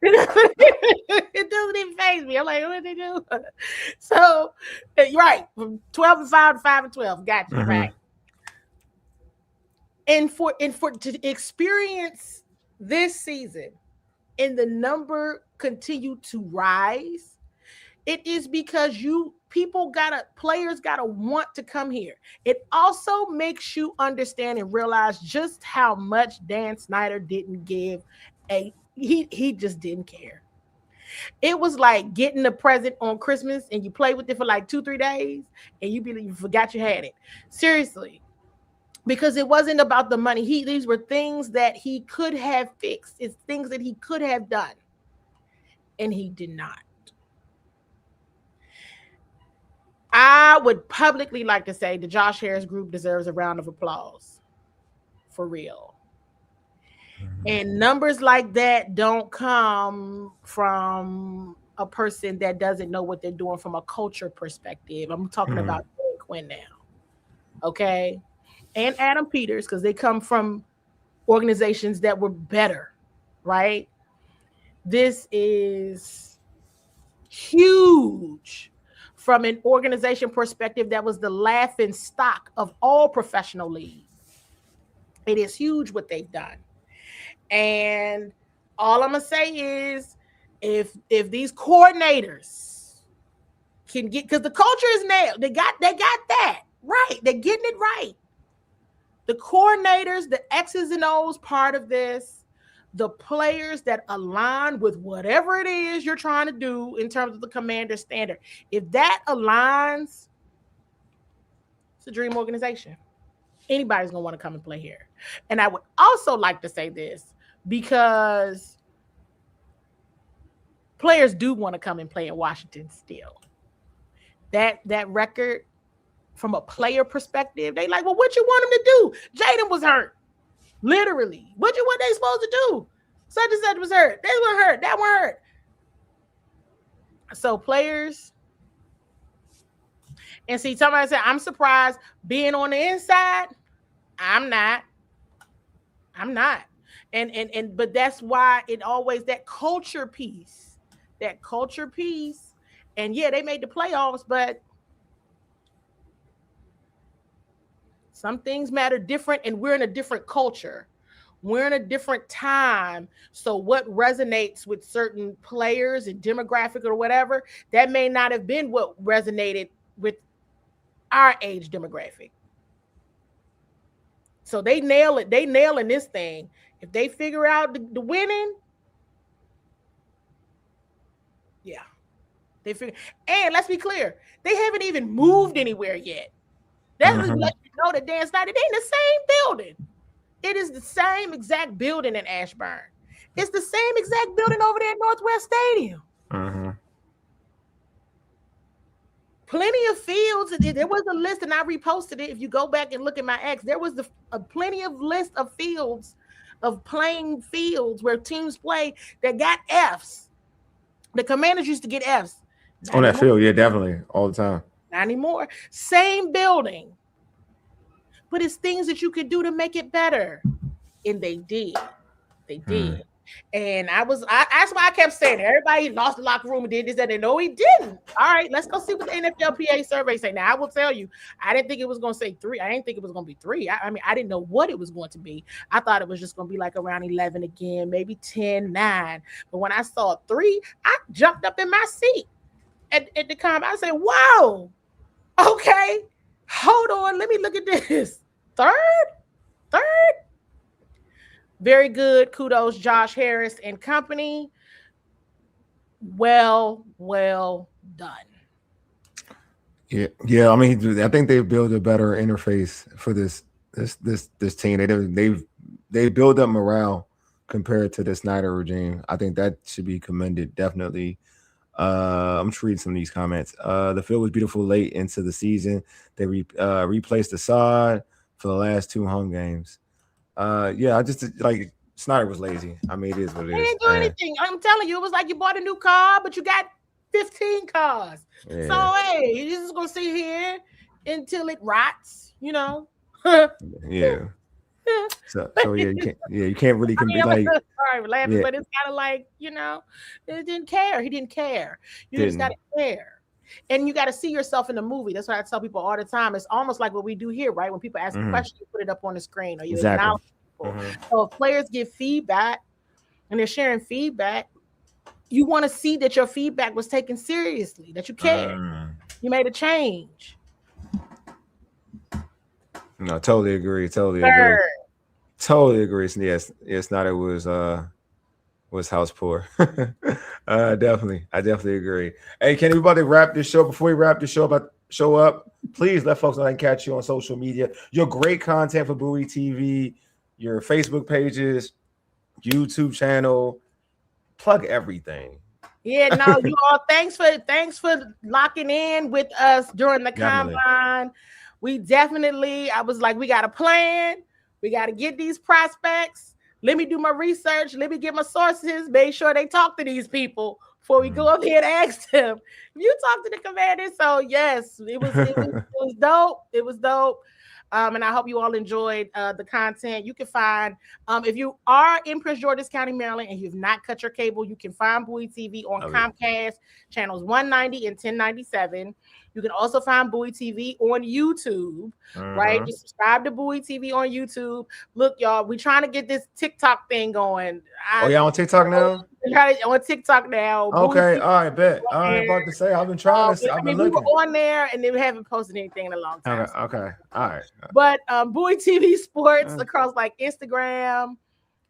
It doesn't even faze me. I'm like, what did they do? So you're right. From 12 and 5 to 5 and 12. Gotcha. Mm-hmm. Right. And for to experience this season and the number continue to rise It is because players gotta want to come here. It also makes you understand and realize just how much Dan Snyder didn't give he just didn't care. It was like getting a present on Christmas and you play with it for like 2-3 days and you forgot you had it. Seriously. Because it wasn't about the money. These were things that he could have fixed. It's things that he could have done. And he did not. I would publicly like to say the Josh Harris group deserves a round of applause. For real. And numbers like that don't come from a person that doesn't know what they're doing from a culture perspective. I'm talking about Dan Quinn now. Okay? And Adam Peters, because they come from organizations that were better, right? This is huge from an organization perspective that was the laughing stock of all professional leagues. It is huge what they've done. And all I'm going to say is if these coordinators can get, because the culture is nailed, they got that right. They're getting it right. The coordinators, the X's and O's part of this, the players that align with whatever it is you're trying to do in terms of the commander standard, if that aligns, it's a dream organization. Anybody's going to want to come and play here. And I would also like to say this because players do want to come and play in Washington still. That record, from a player perspective, they like, well, what you want him to do? Jaden was hurt. Literally. What they supposed to do? Such and such was hurt. They were hurt. That one hurt. So players, and see, somebody said, I'm surprised being on the inside. I'm not. But that's why it always, that culture piece. And yeah, they made the playoffs, but some things matter different, and we're in a different culture. We're in a different time. So what resonates with certain players and demographic or whatever, that may not have been what resonated with our age demographic. So they nail it. They nailing this thing. If they figure out the winning, yeah. And let's be clear, they haven't even moved anywhere yet. That's what let you know that Dan Snyder, they in the same building. It is the same exact building in Ashburn. It's the same exact building over there at Northwest Stadium. Plenty of fields. There was a list, and I reposted it. If you go back and look at my X, there was plenty of list of fields, of playing fields where teams play that got Fs. The Commanders used to get Fs. On that field, yeah, definitely, all the time. Not anymore. Same building. But it's things that you could do to make it better. And they did. And that's why I kept saying everybody lost the locker room and did this, and no, he didn't. All right, let's go see what the NFLPA survey say. Now, I will tell you, I didn't think it was going to say 3. I didn't think it was going to be 3. I mean, I didn't know what it was going to be. I thought it was just going to be like around 11 again, maybe 10, 9. But when I saw 3, I jumped up in my seat at the comment. I said, wow, okay, hold on, let me look at this. Third? Very good. Kudos, Josh Harris and company. Well done. Yeah. I mean, I think they've built a better interface for this team. They build up morale compared to the Snyder regime. I think that should be commended, definitely. I'm just reading some of these comments. The field was beautiful late into the season. They replaced Assad for the last 2 home games. I just like Snyder was lazy. I mean, it is what it is. They didn't do anything. I'm telling you, it was like you bought a new car, but you got 15 cars. Yeah. So hey, you're just gonna sit here until it rots, you know. Yeah. So you can't really compete. Like, sorry, laughing, but it's kind of like, you know, it didn't care. He didn't care. Just gotta care. And you got to see yourself in the movie. That's what I tell people all the time. It's almost like what we do here, right? When people ask a question, you put it up on the screen, or you acknowledge people. So if players give feedback and they're sharing feedback, you want to see that your feedback was taken seriously, that you cared. You made a change. No, totally agree. Totally agree. Yes, not it was house poor. Definitely. I definitely agree. Hey, can everybody wrap this show? Before we wrap this show up, please let folks know I can catch you on social media. Your great content for Bowie TV, your Facebook pages, YouTube channel. Plug everything. Yeah, no, you all thanks for locking in with us during the combine. We definitely, I was like, we got a plan. We got to get these prospects. Let me do my research. Let me get my sources. Make sure they talk to these people before we go up here and ask them. You talk to the commander. So yes, it was dope. It was dope. And I hope you all enjoyed the content. You can find, if you are in Prince George's County, Maryland, and you've not cut your cable, you can find Bowie TV on Comcast, channels 190 and 1097. You can also find Bowie TV on YouTube, right? Just subscribe to Bowie TV on YouTube. Look, y'all, we're trying to get this TikTok thing going. Y'all on TikTok now? On TikTok now. Okay, all right, bet. All right, about to say, I've been trying to. I've been looking. We were on there, and we haven't posted anything in a long time. Okay, all right. But Bowie TV Sports across like Instagram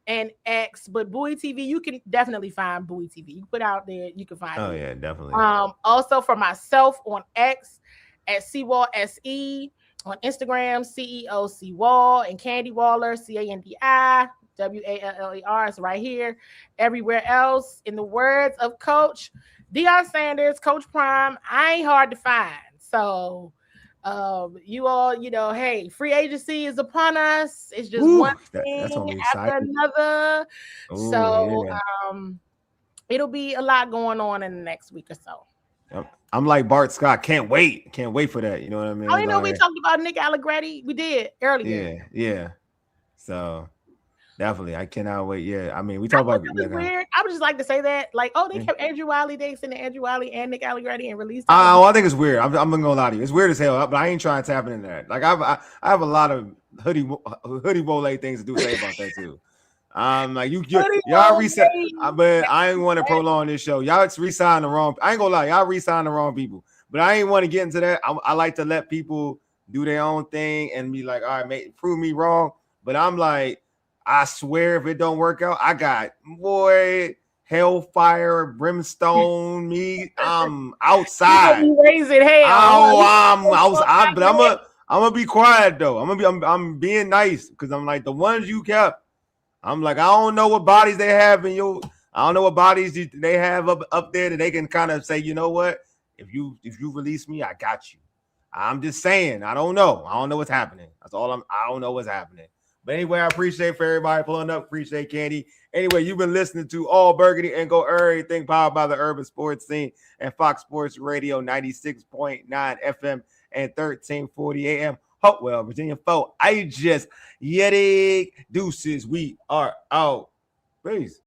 and X, but Bowie TV, you can definitely find Bowie TV. You put out there, you can find it. Oh yeah, definitely. Also for myself on X at CWall SE, on Instagram CEO CWall, and Candi Waller CANDI WALLER is right here. Everywhere else, in the words of Coach Deion Sanders, Coach Prime, I ain't hard to find. So you all, hey, free agency is upon us. It's just one thing after another. So it'll be a lot going on in the next week or so. I'm like Bart Scott. Can't wait for that. You know what I mean? I didn't know we talked about Nick Allegretti. We did earlier. Yeah. So definitely, I cannot wait. Yeah, I mean, we talk about weird. I would just like to say that, like, they kept Andrew Wiley. They extended Andrew Wiley and Nick Allegretti and released. I think it's weird. I'm gonna lie to you. It's weird as hell, but I ain't trying to tap into that. Like, I have a lot of hoodie Wole things to say about that too. Like y'all reset, but I ain't want to prolong this show. Y'all re-sign the wrong. I ain't gonna lie, y'all re-sign the wrong people. But I ain't want to get into that. I like to let people do their own thing and be like, all right, prove me wrong. But I'm like, I swear, if it don't work out, I got hellfire, brimstone. I'm outside. Raising hell. I'm outside, but I'm gonna be quiet though. I'm being nice because I'm like the ones you kept. I'm like, I don't know what bodies they have in your. I don't know what bodies they have up there that they can kind of say, you know what? If you release me, I got you. I'm just saying, I don't know. I don't know what's happening. That's all I don't know what's happening. But anyway, I appreciate for everybody pulling up. Appreciate Candi. Anyway, you've been listening to All Burgundy and Go Errything, powered by the Urban Sports Scene and Fox Sports Radio 96.9 FM and 1340 AM. Hopewell, Virginia 4. I just Yeti deuces. We are out. Peace.